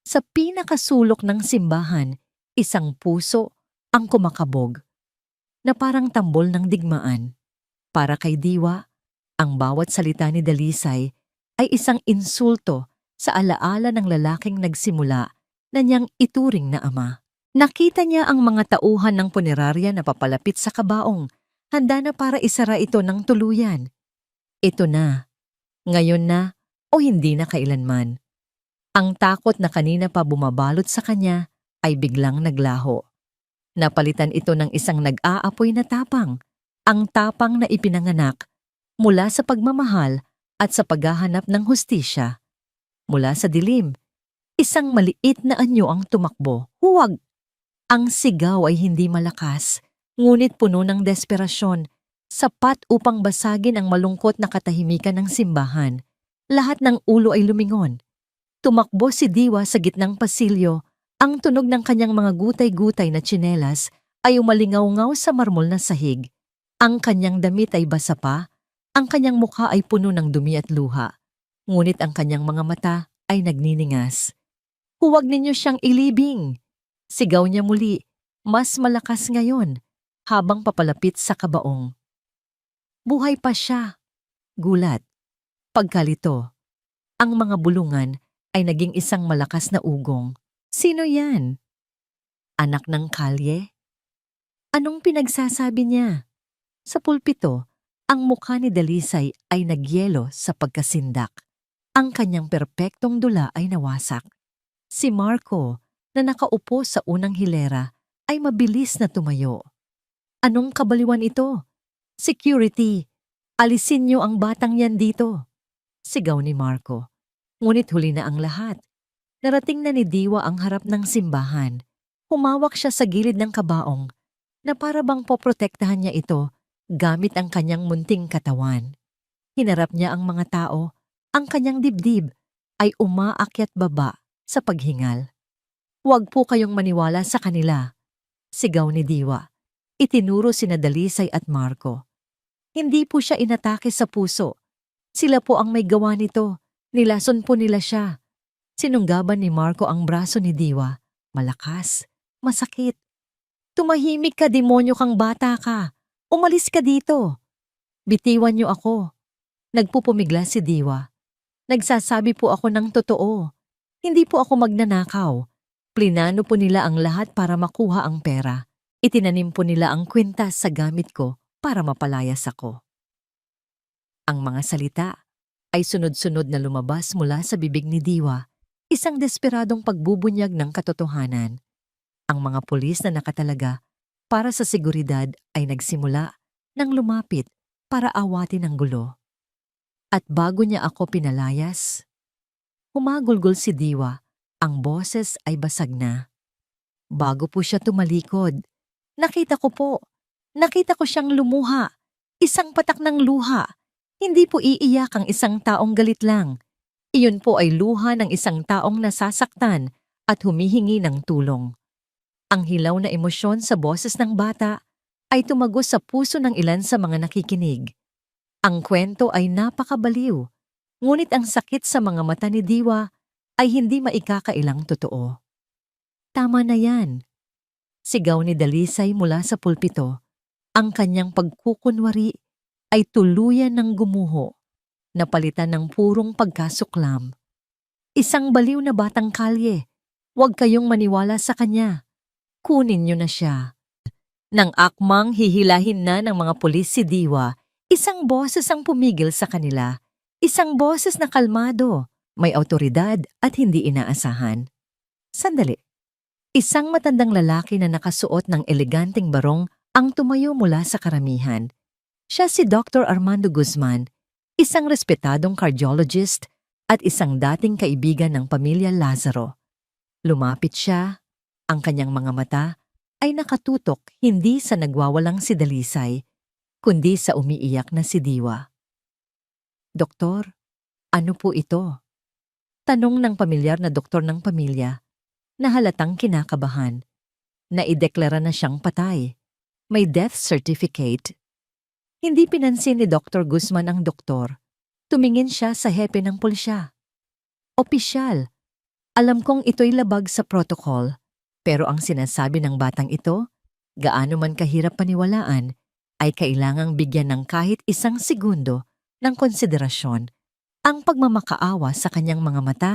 sa pinakasulok ng simbahan, isang puso ang kumakabog na parang tambol ng digmaan. Para kay Diwa, ang bawat salita ni Dalisay ay isang insulto sa alaala ng lalaking nagsimula na niyang ituring na ama. Nakita niya ang mga tauhan ng punerarya na papalapit sa kabaong, handa na para isara ito ng tuluyan. Ito na, ngayon na o hindi na kailanman. Ang takot na kanina pa bumabalot sa kanya ay biglang naglaho. Napalitan ito ng isang nag-aapoy na tapang, ang tapang na ipinanganak mula sa pagmamahal at sa paghahanap ng hustisya. Mula sa dilim, isang maliit na anyo ang tumakbo. Huwag! Ang sigaw ay hindi malakas, ngunit puno ng desperasyon, sapat upang basagin ang malungkot na katahimikan ng simbahan. Lahat ng ulo ay lumingon. Tumakbo si Diwa sa gitnang pasilyo. Ang tunog ng kanyang mga gutay-gutay na tsinelas ay umalingaw-ngaw sa marmol na sahig. Ang kanyang damit ay basa pa. Ang kanyang mukha ay puno ng dumi at luha, ngunit ang kanyang mga mata ay nagniningas. Huwag ninyo siyang ilibing! Sigaw niya muli, mas malakas ngayon, habang papalapit sa kabaong. Buhay pa siya! Gulat. Pagkalito, ang mga bulungan ay naging isang malakas na ugong. Sino yan? Anak ng kalye? Anong pinagsasabi niya? Sa pulpito, ang mukha ni Dalisay ay nagyelo sa pagkasindak. Ang kanyang perpektong dula ay nawasak. Si Marco, na nakaupo sa unang hilera, ay mabilis na tumayo. Anong kabaliwan ito? Security! Alisin niyo ang batang yan dito! Sigaw ni Marco. Ngunit huli na ang lahat. Narating na ni Diwa ang harap ng simbahan. Humawak siya sa gilid ng kabaong na para bang poprotektahan niya ito gamit ang kanyang munting katawan. Hinarap niya ang mga tao, ang kanyang dibdib ay umaakyat baba sa paghingal. Huwag po kayong maniwala sa kanila, sigaw ni Diwa. Itinuro sina Dalisay at Marco. Hindi po siya inatake sa puso. Sila po ang may gawa nito. Nilason po nila siya. Sinunggaban ni Marco ang braso ni Diwa. Malakas, masakit. Tumahimik ka, demonyo kang bata ka. Umalis ka dito. Bitiwan niyo ako. Nagpupumigla si Diwa. Nagsasabi po ako ng totoo. Hindi po ako magnanakaw. Plinano po nila ang lahat para makuha ang pera. Itinanim po nila ang kwintas sa gamit ko para mapalayas ako. Ang mga salita ay sunod-sunod na lumabas mula sa bibig ni Diwa, isang desperadong pagbubunyag ng katotohanan. Ang mga pulis na nakatalaga para sa seguridad ay nagsimula nang lumapit para awatin ang gulo. At bago niya ako pinalayas, humagulgol si Diwa, ang boses ay basag na. Bago po siya tumalikod, nakita ko siyang lumuha, isang patak ng luha. Hindi po iiyak ang isang taong galit lang. Iyon po ay luha ng isang taong nasasaktan at humihingi ng tulong. Ang hilaw na emosyon sa boses ng bata ay tumagos sa puso ng ilan sa mga nakikinig. Ang kwento ay napakabaliw, ngunit ang sakit sa mga mata ni Diwa ay hindi maikakailang totoo. Tama na yan, sigaw ni Dalisay mula sa pulpito. Ang kanyang pagkukunwari ay tuluyan ng gumuho, napalitan ng purong pagkasuklam. Isang baliw na batang kalye, huwag kayong maniwala sa kanya. Kunin niyo na siya. Nang akmang hihilahin na ng mga pulis si Diwa, isang boses ang pumigil sa kanila. Isang boses na kalmado, may awtoridad at hindi inaasahan. Sandali. Isang matandang lalaki na nakasuot ng eleganteng barong ang tumayo mula sa karamihan. Siya si Dr. Armando Guzman, isang respetadong cardiologist at isang dating kaibigan ng pamilya Lazaro. Lumapit siya, ang kanyang mga mata ay nakatutok hindi sa nagwawalang si Dalisay, kundi sa umiiyak na si Diwa. Doktor, ano po ito? Tanong ng pamilyar na doktor ng pamilya, na halatang kinakabahan. Naideklara na siyang patay. May death certificate. Hindi pinansin ni Dr. Guzman ang doktor. Tumingin siya sa hepe ng pulisya. Opisyal, alam kong ito'y labag sa protocol, pero ang sinasabi ng batang ito, gaano man kahirap paniwalaan, ay kailangang bigyan ng kahit isang segundo ng konsiderasyon. Ang pagmamakaawa sa kanyang mga mata,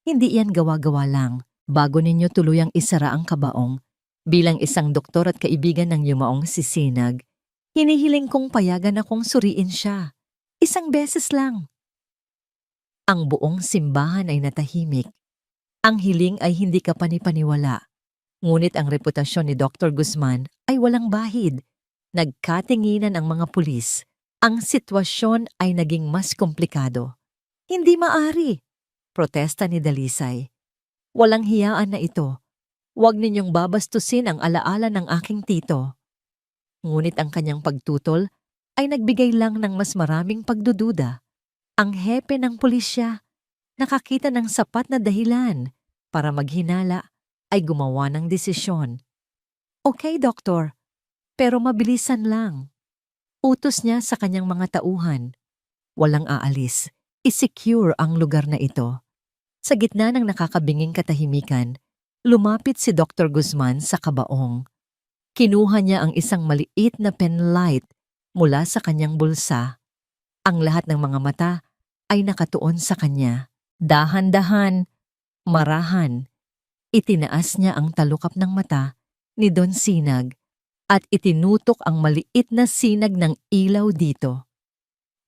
hindi yan gawa-gawa lang. Bago ninyo tuluyang isara ang kabaong, bilang isang doktor at kaibigan ng yumaong si Sinag, hinihiling kong payagan akong suriin siya. Isang beses lang. Ang buong simbahan ay natahimik. Ang hiling ay hindi kapanipaniwala. Ngunit ang reputasyon ni Dr. Guzman ay walang bahid. Nagkatinginan ang mga pulis. Ang sitwasyon ay naging mas komplikado. Hindi maari. Protesta ni Dalisay. Walang hiyaan na ito. Huwag ninyong babastusin ang alaala ng aking tito. Ngunit ang kanyang pagtutol ay nagbigay lang ng mas maraming pagdududa. Ang hepe ng pulisya, nakakita ng sapat na dahilan para maghinala ay gumawa ng desisyon. Okay, doktor, pero mabilisan lang. Utos niya sa kanyang mga tauhan. Walang aalis, isecure ang lugar na ito. Sa gitna ng nakakabinging katahimikan, lumapit si Dr. Guzman sa kabaong. Kinuha niya ang isang maliit na penlight mula sa kanyang bulsa. Ang lahat ng mga mata ay nakatuon sa kanya. Dahan-dahan, marahan, itinaas niya ang talukap ng mata ni Don Sinag at itinutok ang maliit na sinag ng ilaw dito.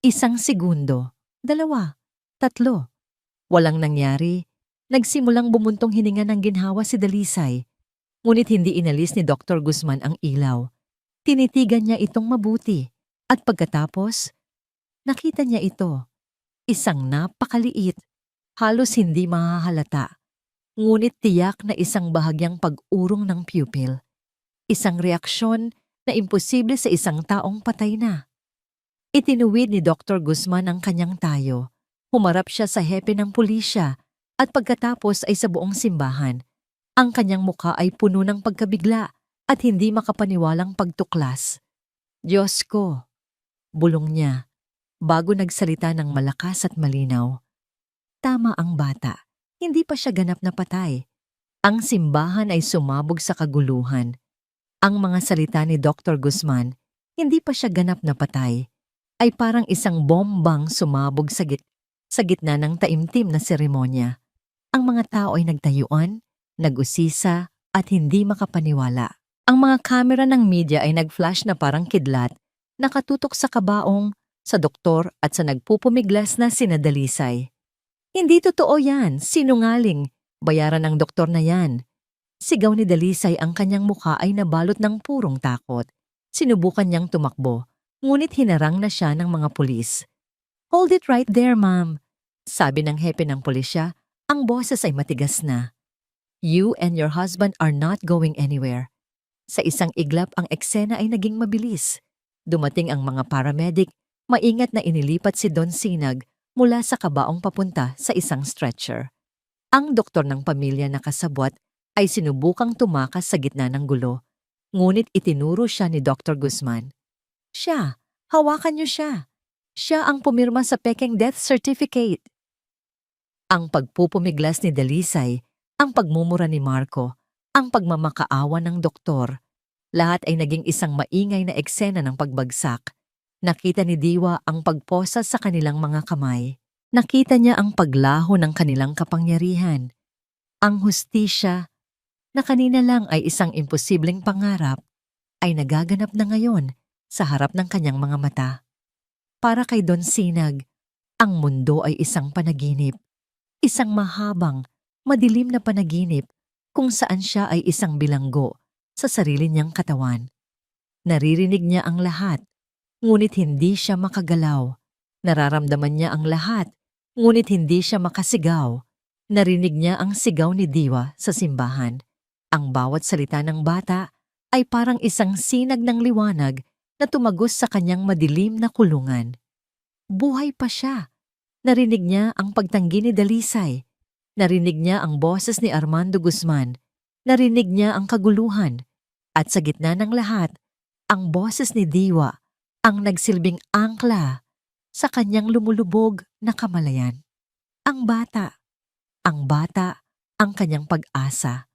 Isang segundo, 2, 3. Walang nangyari, nagsimulang bumuntong hininga ng ginhawa si Dalisay. Ngunit hindi inalis ni Dr. Guzman ang ilaw. Tinitigan niya itong mabuti at pagkatapos, nakita niya ito. Isang napakaliit, halos hindi mahahalata. Ngunit tiyak na isang bahagyang pag-urong ng pupil. Isang reaksyon na imposible sa isang taong patay na. Itinuwid ni Dr. Guzman ang kanyang tayo. Humarap siya sa hepe ng pulisya at pagkatapos ay sa buong simbahan. Ang kanyang mukha ay puno ng pagkabigla at hindi makapaniwalang pagtuklas. Diyos ko, bulong niya, bago nagsalita ng malakas at malinaw. Tama ang bata, hindi pa siya ganap na patay. Ang simbahan ay sumabog sa kaguluhan. Ang mga salita ni Dr. Guzman, hindi pa siya ganap na patay, ay parang isang bombang sumabog sa gitna ng taimtim na seremonya. Ang mga tao ay nagtayuan, nag-usisa at hindi makapaniwala. Ang mga kamera ng media ay nag-flash na parang kidlat, nakatutok sa kabaong, sa doktor at sa nagpupumiglas na sina Dalisay. Hindi totoo yan, sinungaling, bayaran ng doktor na yan. Sigaw ni Dalisay, ang kanyang mukha ay nabalot ng purong takot. Sinubukan niyang tumakbo, ngunit hinarang na siya ng mga pulis. Hold it right there, ma'am. Sabi ng hepe ng pulisya, ang boses ay matigas na. You and your husband are not going anywhere. Sa isang iglap ang eksena ay naging mabilis. Dumating ang mga paramedic, maingat na inilipat si Don Sinag mula sa kabaong papunta sa isang stretcher. Ang doktor ng pamilya na kasabwat ay sinubukang tumakas sa gitna ng gulo, ngunit itinuro siya ni Dr. Guzman. Siya, hawakan niyo siya. Siya ang pumirma sa pekeng death certificate. Ang pagpupumiglas ni Dalisay, ang pagmumura ni Marco, ang pagmamakaawa ng doktor, lahat ay naging isang maingay na eksena ng pagbagsak. Nakita ni Diwa ang pagposa sa kanilang mga kamay. Nakita niya ang paglaho ng kanilang kapangyarihan. Ang hustisya, na kanina lang ay isang imposibleng pangarap, ay nagaganap na ngayon sa harap ng kanyang mga mata. Para kay Don Sinag, Ang mundo ay isang panaginip, isang mahabang, madilim na panaginip kung saan siya ay isang bilanggo sa sarili niyang katawan. Naririnig niya ang lahat, ngunit hindi siya makagalaw. Nararamdaman niya ang lahat, ngunit hindi siya makasigaw. Narinig niya ang sigaw ni Diwa sa simbahan. Ang bawat salita ng bata ay parang isang sinag ng liwanag na tumagos sa kanyang madilim na kulungan. Buhay pa siya. Narinig niya ang pagtanggi ni Dalisay. Narinig niya ang boses ni Armando Guzman. Narinig niya ang kaguluhan. At sa gitna ng lahat, ang boses ni Diwa ang nagsilbing angkla sa kanyang lumulubog na kamalayan. Ang bata, ang kanyang pag-asa.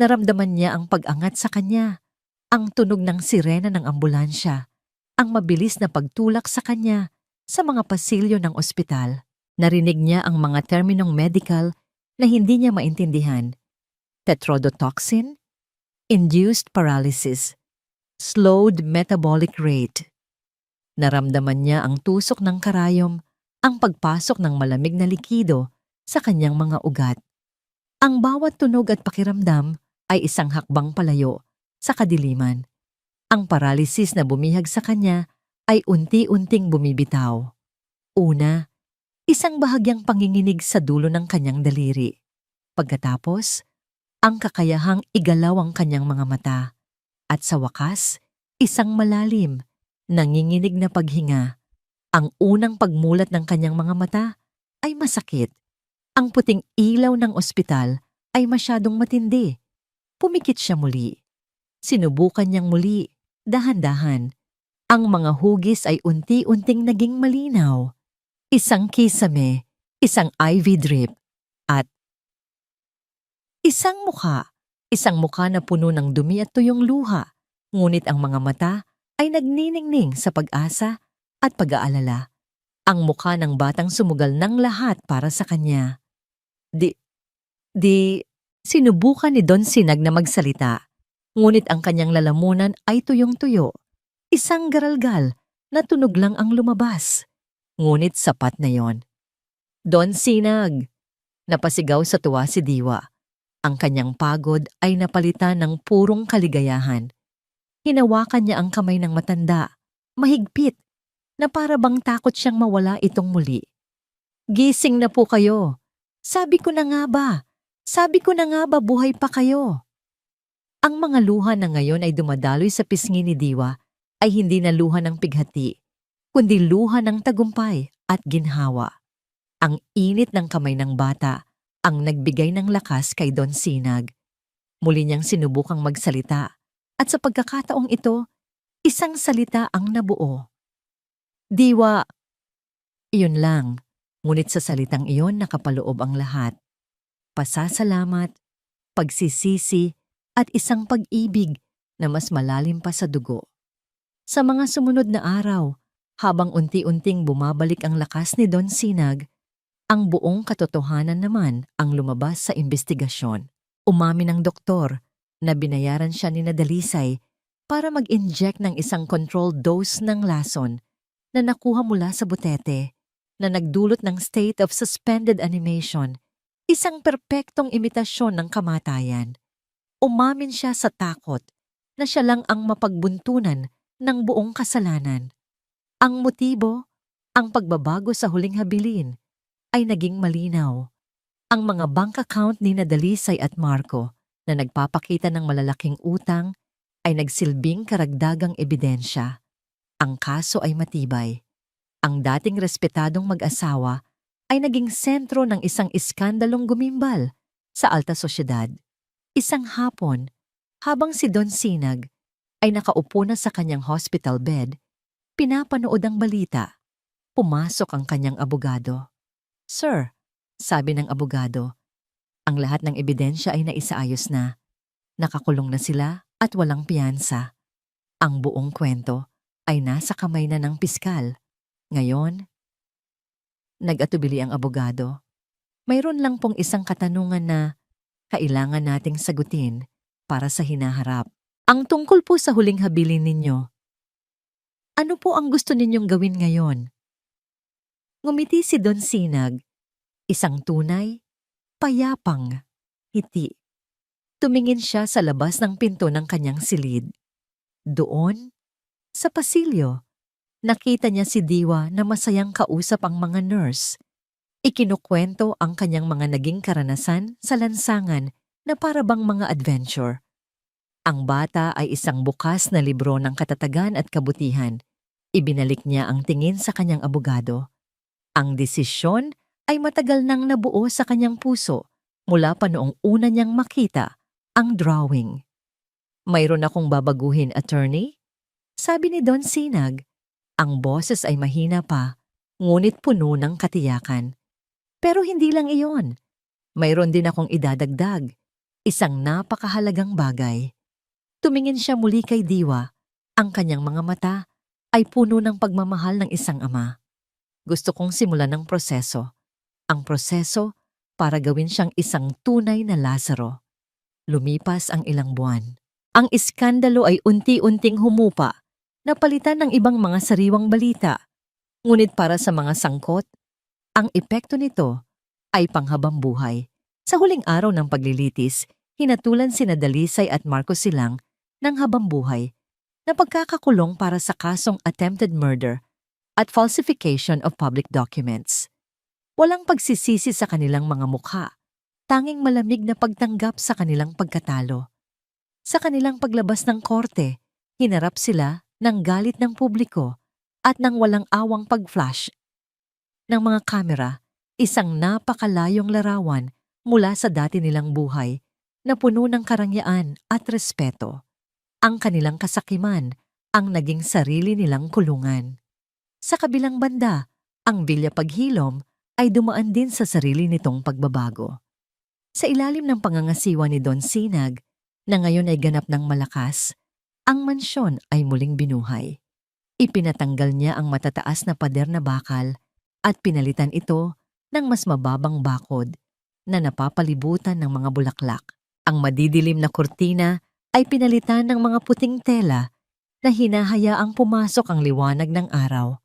Naramdaman niya ang pag-angat sa kanya, ang tunog ng sirena ng ambulansya, ang mabilis na pagtulak sa kanya sa mga pasilyo ng ospital. Narinig niya ang mga terminong medical na hindi niya maintindihan. Tetrodotoxin, induced paralysis, slowed metabolic rate. Naramdaman niya ang tusok ng karayom, ang pagpasok ng malamig na likido sa kanyang mga ugat. Ang bawat tunog at pakiramdam ay isang hakbang palayo sa kadiliman. Ang paralysis na bumihag sa kanya ay unti-unting bumibitaw. Una, isang bahagyang panginginig sa dulo ng kanyang daliri. Pagkatapos, ang kakayahang igalaw ang kanyang mga mata. At sa wakas, isang malalim, nanginginig na paghinga. Ang unang pagmulat ng kanyang mga mata ay masakit. Ang puting ilaw ng ospital ay masyadong matindi. Pumikit siya muli. Sinubukan niyang muli, dahan-dahan. Ang mga hugis ay unti-unting naging malinaw. Isang kisame, isang IV drip, at isang mukha na puno ng dumi at tuyong luha. Ngunit ang mga mata ay nagniningning sa pag-asa at pag-aalala. Ang mukha ng batang sumugal ng lahat para sa kanya. Sinubukan ni Don Sinag na magsalita, ngunit ang kanyang lalamunan ay tuyong-tuyo. Isang garalgal na tunog lang ang lumabas. Ngunit sapat na yon. Don Sinag! Napasigaw sa tuwa si Diwa. Ang kanyang pagod ay napalitan ng purong kaligayahan. Hinawakan niya ang kamay ng matanda, mahigpit, na para bang takot siyang mawala itong muli. Gising na po kayo. Sabi ko na nga ba buhay pa kayo. Ang mga luha na ngayon ay dumadaloy sa pisngi ni Diwa ay hindi na luha ng pighati, kundi luha ng tagumpay at ginhawa. Ang init ng kamay ng bata ang nagbigay ng lakas kay Don Sinag. Muli niyang sinubukang magsalita at sa pagkakataong ito, isang salita ang nabuo. Diwa! Iyon lang, ngunit sa salitang iyon nakapaloob ang lahat. Pasasalamat, pagsisisi, at isang pag-ibig na mas malalim pa sa dugo. Sa mga sumunod na araw, habang unti-unting bumabalik ang lakas ni Don Sinag, ang buong katotohanan naman ang lumabas sa investigasyon. Umamin ang doktor na binayaran siya ni Dalisay para mag-inject ng isang controlled dose ng lason na nakuha mula sa butete na nagdulot ng state of suspended animation, isang perpektong imitasyon ng kamatayan. Umamin siya sa takot na siya lang ang mapagbuntunan ng buong kasalanan. Ang motibo, ang pagbabago sa huling habilin, ay naging malinaw. Ang mga bank account ni Dalisay at Marco na nagpapakita ng malalaking utang ay nagsilbing karagdagang ebidensya. Ang kaso ay matibay. Ang dating respetadong mag-asawa ay naging sentro ng isang iskandalong gumimbal sa alta sosyedad. Isang hapon, habang si Don Sinag ay nakaupo na sa kanyang hospital bed, pinapanood ang balita. Pumasok ang kanyang abogado. Sir, sabi ng abogado, ang lahat ng ebidensya ay naisaayos na. Nakakulong na sila at walang piyansa. Ang buong kwento ay nasa kamay na ng piskal. Ngayon, nag-atubili ang abogado. Mayroon lang pong isang katanungan na kailangan nating sagutin para sa hinaharap. Ang tungkol po sa huling habilin ninyo. Ano po ang gusto ninyong gawin ngayon? Ngumiti si Don Sinag, isang tunay, payapang ngiti. Tumingin siya sa labas ng pinto ng kanyang silid. Doon, sa pasilyo, nakita niya si Diwa na masayang kausap ang mga nurse. Ikinukwento ang kanyang mga naging karanasan sa lansangan na para bang mga adventure. Ang bata ay isang bukas na libro ng katatagan at kabutihan. Ibinalik niya ang tingin sa kanyang abogado. Ang desisyon ay matagal nang nabuo sa kanyang puso mula pa noong una niyang makita ang drawing. "Mayroon akong babaguhin, attorney?" Sabi ni Don Sinag. Ang boses ay mahina pa, ngunit puno ng katiyakan. "Pero hindi lang iyon. Mayroon din akong idadagdag. Isang napakahalagang bagay." Tumingin siya muli kay Diwa. Ang kanyang mga mata ay puno ng pagmamahal ng isang ama. "Gusto kong simulan ng proseso. Ang proseso para gawin siyang isang tunay na Lazaro." Lumipas ang ilang buwan. Ang iskandalo ay unti-unting humupa, napalitan ng ibang mga sariwang balita. Ngunit para sa mga sangkot, ang epekto nito ay panghabang buhay. Sa huling araw ng paglilitis, hinatulan sina Dalisay at Marcos Silang ng habang buhay na pagkakakulong para sa kasong attempted murder at falsification of public documents. Walang pagsisisi sa kanilang mga mukha, tanging malamig na pagtanggap sa kanilang pagkatalo. Sa kanilang paglabas ng korte, hinarap sila ng galit ng publiko at ng walang awang pag-flash ng mga kamera, isang napakalayong larawan mula sa dati nilang buhay na puno ng karangyaan at respeto. Ang kanilang kasakiman ang naging sarili nilang kulungan. Sa kabilang banda, ang Villa Paghilom ay dumaan din sa sarili nitong pagbabago. Sa ilalim ng pangangasiwa ni Don Sinag, na ngayon ay ganap ng malakas, ang mansyon ay muling binuhay. Ipinatanggal niya ang matataas na pader na bakal at pinalitan ito ng mas mababang bakod na napapalibutan ng mga bulaklak. Ang madidilim na kurtina ay pinalitan ng mga puting tela na hinahayaang pumasok ang liwanag ng araw.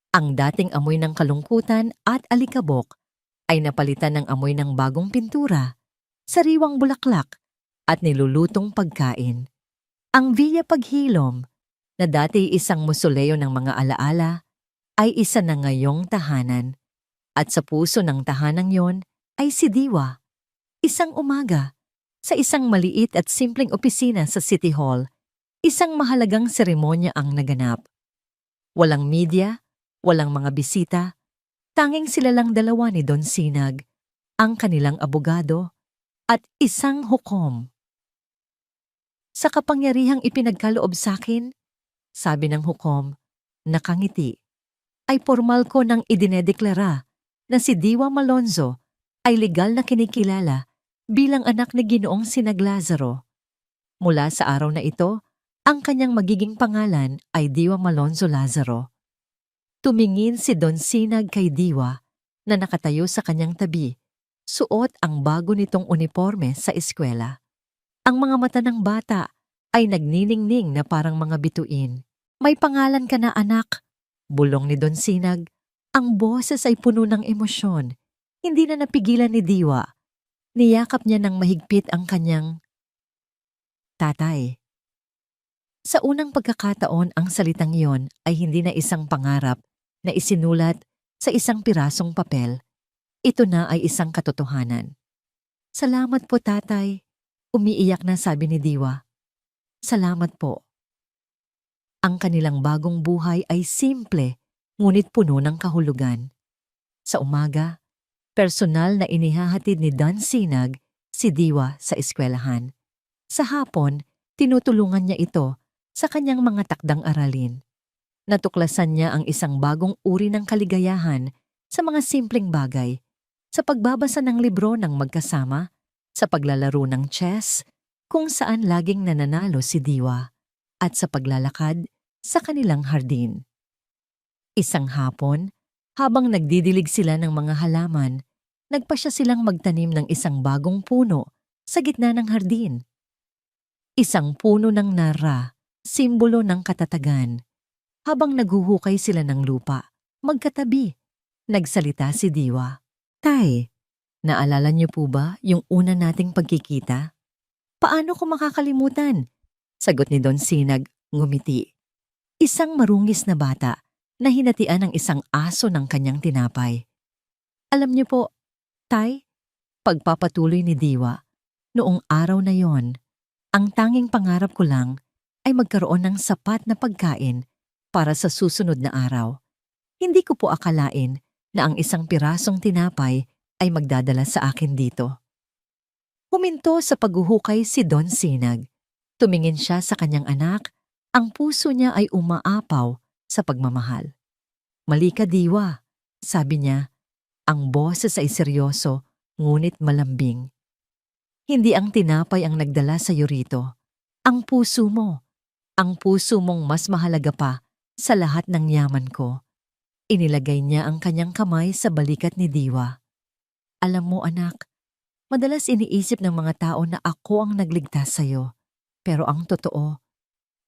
Ang dating amoy ng kalungkutan at alikabok ay napalitan ng amoy ng bagong pintura, sariwang bulaklak at nilulutong pagkain. Ang Villa Paghilom, na dati isang musoleo ng mga alaala, ay isa na ngayong tahanan. At sa puso ng tahanang yon ay si Diwa. Isang umaga, sa isang maliit at simpleng opisina sa City Hall, isang mahalagang seremonya ang naganap. Walang media, walang mga bisita, tanging sila lang dalawa ni Don Sinag, ang kanilang abogado, at isang hukom. "Sa kapangyarihang ipinagkaloob sakin," sabi ng hukom, nakangiti, "ay formal ko nang idinedeklara na si Diwa Malonzo ay legal na kinikilala bilang anak ni Ginoong Sinag Lazaro. Mula sa araw na ito, ang kanyang magiging pangalan ay Diwa Malonzo Lazaro." Tumingin si Don Sinag kay Diwa na nakatayo sa kanyang tabi, suot ang bago nitong uniforme sa eskwela. Ang mga mata ng bata ay nagniningning na parang mga bituin. "May pangalan ka na, anak," bulong ni Don Sinag. Ang boses ay puno ng emosyon. Hindi na napigilan ni Diwa. Niyakap niya ng mahigpit ang kanyang tatay. Sa unang pagkakataon, ang salitang iyon ay hindi na isang pangarap na isinulat sa isang pirasong papel. Ito na ay isang katotohanan. "Salamat po, tatay," umiiyak na sabi ni Diwa. "Salamat po." Ang kanilang bagong buhay ay simple, ngunit puno ng kahulugan. Sa umaga, personal na inihahatid ni Don Sinag si Diwa sa eskwelahan. Sa hapon, tinutulungan niya ito sa kanyang mga takdang aralin. Natuklasan niya ang isang bagong uri ng kaligayahan sa mga simpleng bagay, sa pagbabasa ng libro ng magkasama, sa paglalaro ng chess, kung saan laging nananalo si Diwa, at sa paglalakad sa kanilang hardin. Isang hapon, habang nagdidilig sila ng mga halaman, nagpasya silang magtanim ng isang bagong puno sa gitna ng hardin. Isang puno ng nara, simbolo ng katatagan. Habang naghuhukay sila ng lupa, magkatabi, Nagsalita si Diwa. Tay, naalala niyo po ba yung una nating pagkikita? Paano ko makakalimutan? Sagot ni Don Sinag, ngumiti. Isang marungis na bata na hinatian ng isang aso ng kanyang tinapay. Alam niyo po, Tay, pagpapatuloy ni Diwa, noong araw na yon, ang tanging pangarap ko lang ay magkaroon ng sapat na pagkain para sa susunod na araw. Hindi ko po akalain na ang isang pirasong tinapay ay magdadala sa akin dito. Huminto sa paghuhukay si Don Sinag. Tumingin siya sa kanyang anak, ang puso niya ay umaapaw sa pagmamahal. Mali ka, Diwa, sabi niya. Ang boses ay seryoso, ngunit malambing. Hindi ang tinapay ang nagdala sa iyo rito. Ang puso mo. Ang puso mong mas mahalaga pa sa lahat ng yaman ko. Inilagay niya ang kanyang kamay sa balikat ni Diwa. Alam mo anak, madalas iniisip ng mga tao na ako ang nagligtas sa iyo. Pero ang totoo,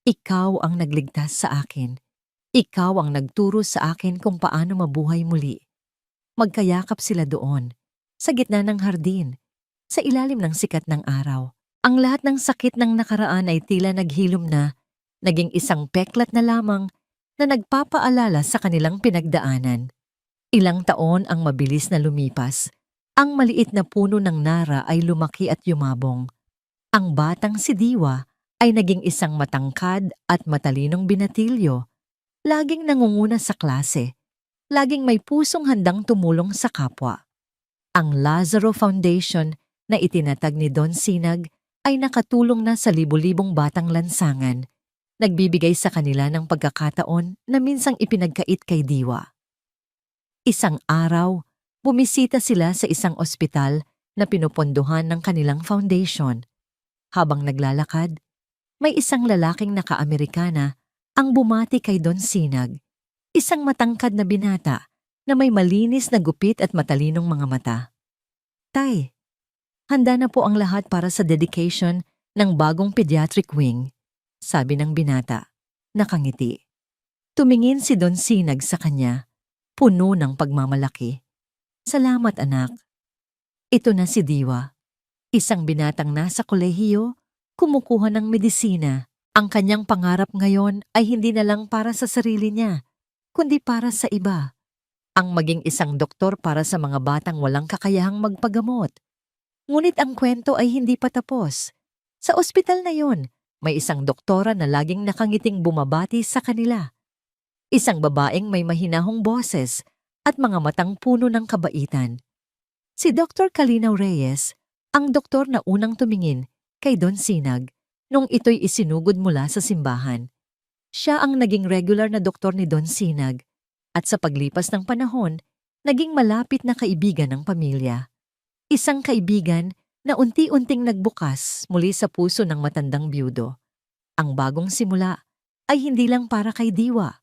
ikaw ang nagligtas sa akin. Ikaw ang nagturo sa akin kung paano mabuhay muli. Magkayakap sila doon, sa gitna ng hardin, sa ilalim ng sikat ng araw. Ang lahat ng sakit ng nakaraan ay tila naghilom na, naging isang peklat na lamang na nagpapaalala sa kanilang pinagdaanan. Ilang taon ang mabilis na lumipas. Ang maliit na puno ng nara ay lumaki at yumabong. Ang batang si Diwa ay naging isang matangkad at matalinong binatilyo. Laging nangunguna sa klase. Laging may pusong handang tumulong sa kapwa. Ang Lazaro Foundation na itinatag ni Don Sinag ay nakatulong na sa libu-libong batang lansangan, nagbibigay sa kanila ng pagkakataon na minsang ipinagkait kay Diwa. Isang araw, bumisita sila sa isang ospital na pinupondohan ng kanilang foundation. Habang naglalakad, may isang lalaking naka-Amerikana ang bumati kay Don Sinag. Isang matangkad na binata na may malinis na gupit at matalinong mga mata. Tay, handa na po ang lahat para sa dedication ng bagong pediatric wing, sabi ng binata. Nakangiti. Tumingin si Don Sinag sa kanya, puno ng pagmamalaki. Salamat anak. Ito na si Diwa, isang binatang nasa kolehiyo, kumukuha ng medisina. Ang kanyang pangarap ngayon ay hindi na lang para sa sarili niya, kundi para sa iba. Ang maging isang doktor para sa mga batang walang kakayahang magpagamot. Ngunit ang kwento ay hindi pa tapos. Sa ospital na yon, may isang doktora na laging nakangiting bumabati sa kanila. Isang babaeng may mahinahong boses at mga matang puno ng kabaitan. Si Dr. Kalinaw Reyes, ang doktor na unang tumingin kay Don Sinag nung ito'y isinugod mula sa simbahan. Siya ang naging regular na doktor ni Don Sinag at sa paglipas ng panahon, naging malapit na kaibigan ng pamilya. Isang kaibigan na unti-unting nagbukas muli sa puso ng matandang byudo. Ang bagong simula ay hindi lang para kay Diwa.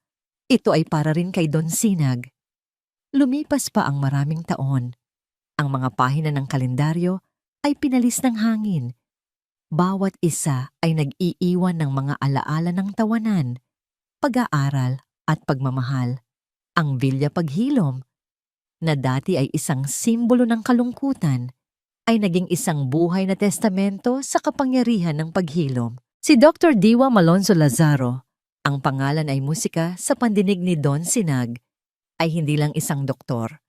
Ito ay para rin kay Don Sinag. Lumipas pa ang maraming taon. Ang mga pahina ng kalendaryo ay pinalis ng hangin. Bawat isa ay nag-iiwan ng mga alaala ng tawanan, pag-aaral at pagmamahal. Ang Villa Paghilom, na dati ay isang simbolo ng kalungkutan, ay naging isang buhay na testamento sa kapangyarihan ng paghilom. Si Dr. Diwa Malonzo Lazaro, ang pangalan ay musika sa pandinig ni Don Sinag, ay hindi lang isang doktor.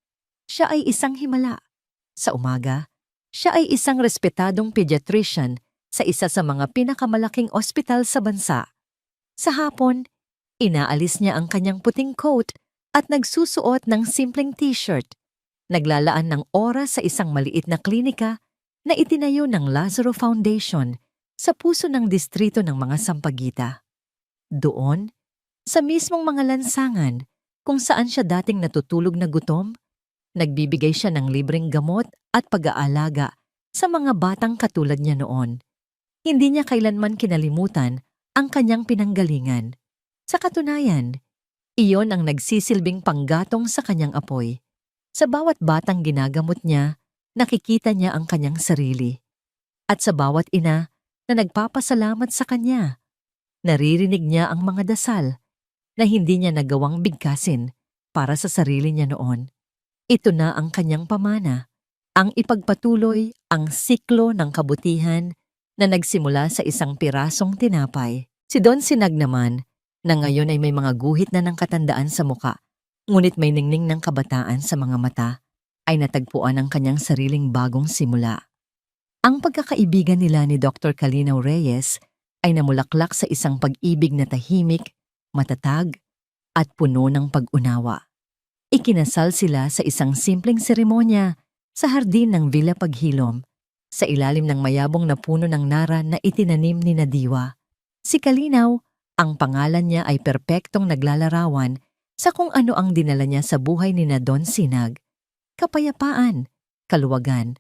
Siya ay isang himala. Sa umaga, siya ay isang respetadong pediatrician sa isa sa mga pinakamalaking ospital sa bansa. Sa hapon, inaalis niya ang kanyang puting coat at nagsusuot ng simpleng t-shirt. Naglalaan ng oras sa isang maliit na klinika na itinayo ng Lazaro Foundation sa puso ng distrito ng mga Sampaguita. Doon, sa mismong mga lansangan kung saan siya dating natutulog na gutom, nagbibigay siya ng libreng gamot at pag-aalaga sa mga batang katulad niya noon. Hindi niya kailanman kinalimutan ang kanyang pinanggalingan. Sa katunayan, iyon ang nagsisilbing panggatong sa kanyang apoy. Sa bawat batang ginagamot niya, nakikita niya ang kanyang sarili. At sa bawat ina na nagpapasalamat sa kanya, naririnig niya ang mga dasal na hindi niya nagawang bigkasin para sa sarili niya noon. Ito na ang kanyang pamana, ang ipagpatuloy ang siklo ng kabutihan na nagsimula sa isang pirasong tinapay. Si Don Sinag naman, na ngayon ay may mga guhit na ng katandaan sa muka, ngunit may ningning ng kabataan sa mga mata, ay natagpuan ang kanyang sariling bagong simula. Ang pagkakaibigan nila ni Dr. Kalinaw Reyes ay namulaklak sa isang pag-ibig na tahimik, matatag, at puno ng pag-unawa. Ikinasal sila sa isang simpleng seremonya sa hardin ng Villa Paghilom, sa ilalim ng mayabong na puno ng nara na itinanim ni Nadiwa. Si Kalinaw, ang pangalan niya ay perpektong naglalarawan sa kung ano ang dinala niya sa buhay ni na Don Sinag. Kapayapaan, kaluwagan,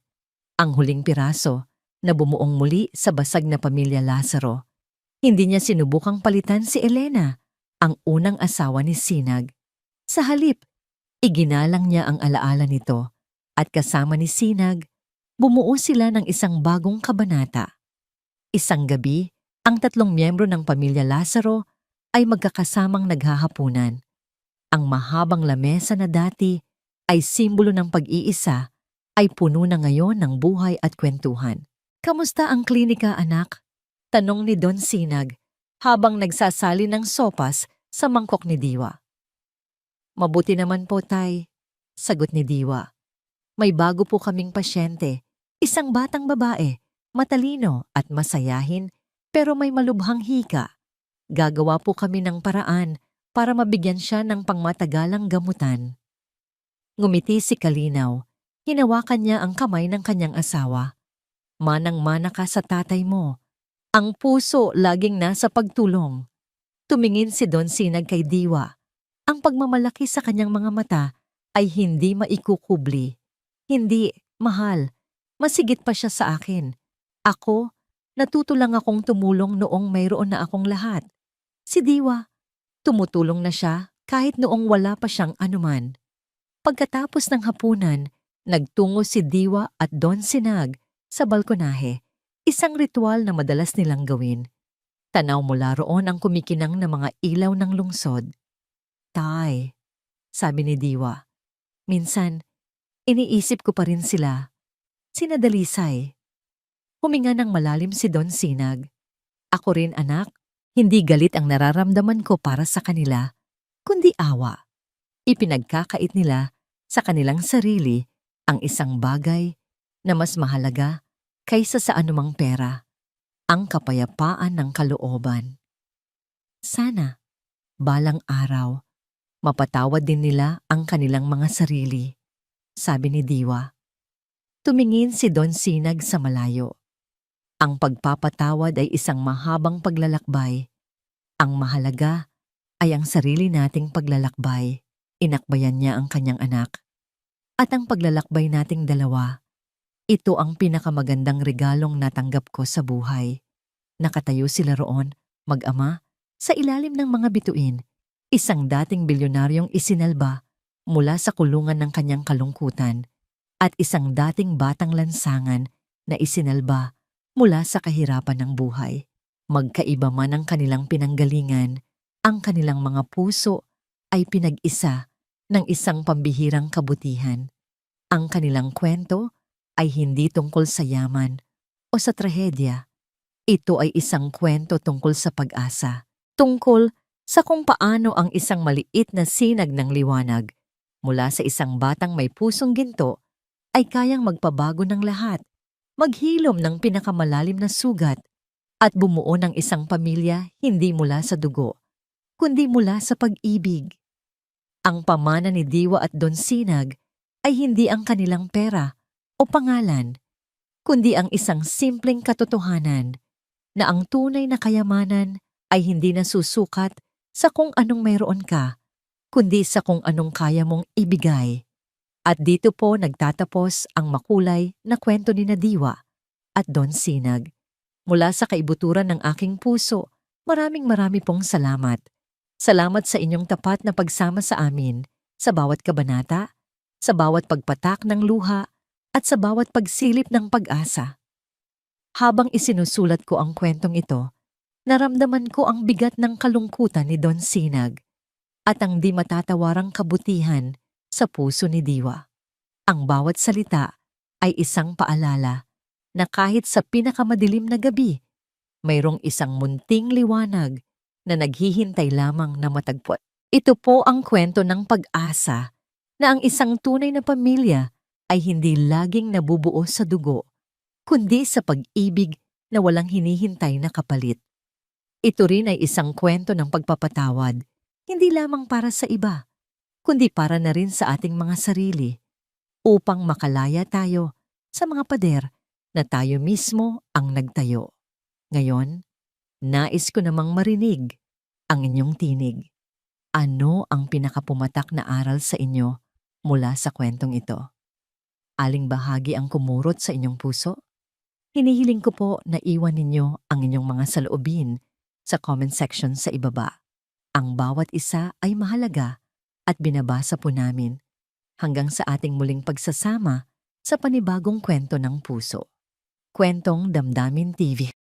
ang huling piraso na bumuong muli sa basag na pamilya Lazaro. Hindi niya sinubukang palitan si Elena, ang unang asawa ni Sinag. Sa halip, iginalang niya ang alaala nito at kasama ni Sinag, bumuo sila ng isang bagong kabanata. Isang gabi, ang 3 miyembro ng pamilya Lazaro ay magkakasamang naghahapunan. Ang mahabang lamesa na dati ay simbolo ng pag-iisa ay puno na ngayon ng buhay at kwentuhan. "Kamusta ang klinika, anak?" tanong ni Don Sinag habang nagsasali ng sopas sa mangkok ni Diwa. "Mabuti naman po, Tay," sagot ni Diwa. "May bago po kaming pasyente, isang batang babae, matalino at masayahin pero may malubhang hika. Gagawa po kami ng paraan para mabigyan siya ng pangmatagalang gamutan." Ngumiti si Kalinaw. Hinawakan niya ang kamay ng kanyang asawa. "Manang-mana ka sa tatay mo. Ang puso laging nasa pagtulong." Tumingin si Don Sinag kay Diwa. Ang pagmamalaki sa kanyang mga mata ay hindi maikukubli. "Hindi, mahal. Masigit pa siya sa akin. Ako, natuto lang akong tumulong noong mayroon na akong lahat. Si Diwa, tumutulong na siya kahit noong wala pa siyang anuman." Pagkatapos ng hapunan, nagtungo si Diwa at Don Sinag sa balkonahe, isang ritual na madalas nilang gawin. Tanaw mula roon ang kumikinang na mga ilaw ng lungsod. "Tay," sabi ni Diwa, "minsan, iniisip ko pa rin sila. Sina Dalisay." Huminga ng malalim si Don Sinag. "Ako rin, anak. Hindi galit ang nararamdaman ko para sa kanila, kundi awa. Ipinagkakait nila sa kanilang sarili ang isang bagay na mas mahalaga kaysa sa anumang pera, ang kapayapaan ng kalooban. Sana, balang araw, mapatawad din nila ang kanilang mga sarili," sabi ni Diwa. Tumingin si Don Sinag sa malayo. Ang pagpapatawad ay isang mahabang paglalakbay. Ang mahalaga ay ang sarili nating paglalakbay. Inakbayan niya ang kanyang anak. "At ang paglalakbay nating dalawa, ito ang pinakamagandang regalong natanggap ko sa buhay." Nakatayo sila roon, mag-ama, sa ilalim ng mga bituin, isang dating bilyonaryong isinalba mula sa kulungan ng kanyang kalungkutan at isang dating batang lansangan na isinalba mula sa kahirapan ng buhay. Magkaiba man ang kanilang pinanggalingan, ang kanilang mga puso ay pinag-isa ng isang pambihirang kabutihan. Ang kanilang kwento ay hindi tungkol sa yaman o sa trahedya. Ito ay isang kwento tungkol sa pag-asa, tungkol sa kung paano ang isang maliit na sinag ng liwanag mula sa isang batang may pusong ginto ay kayang magpabago ng lahat, maghilom ng pinakamalalim na sugat at bumuo ng isang pamilya hindi mula sa dugo, kundi mula sa pag-ibig. Ang pamana ni Diwa at Don Sinag ay hindi ang kanilang pera o pangalan, kundi ang isang simpleng katotohanan na ang tunay na kayamanan ay hindi nasusukat sa kung anong mayroon ka, kundi sa kung anong kaya mong ibigay. At dito po nagtatapos ang makulay na kwento ni Diwa at Don Sinag. Mula sa kaibuturan ng aking puso, maraming pong salamat. Salamat sa inyong tapat na pagsama sa amin, sa bawat kabanata, sa bawat pagpatak ng luha, at sa bawat pagsilip ng pag-asa. Habang isinusulat ko ang kwentong ito, naramdaman ko ang bigat ng kalungkutan ni Don Sinag at ang di matatawarang kabutihan sa puso ni Diwa. Ang bawat salita ay isang paalala na kahit sa pinakamadilim na gabi, mayroong isang munting liwanag na naghihintay lamang na matagpuan. Ito po ang kwento ng pag-asa na ang isang tunay na pamilya ay hindi laging nabubuo sa dugo, kundi sa pag-ibig na walang hinihintay na kapalit. Ito rin ay isang kwento ng pagpapatawad, hindi lamang para sa iba, kundi para na rin sa ating mga sarili, upang makalaya tayo sa mga pader na tayo mismo ang nagtayo. Ngayon, nais ko namang marinig ang inyong tinig. Ano ang pinakapumatak na aral sa inyo mula sa kwentong ito? Aling bahagi ang kumurot sa inyong puso? Hinihiling ko po na iwan ninyo ang inyong mga saloobin sa comment section sa ibaba. Ang bawat isa ay mahalaga at binabasa po namin hanggang sa ating muling pagsasama sa panibagong kwento ng puso. Kwentong Damdamin TV.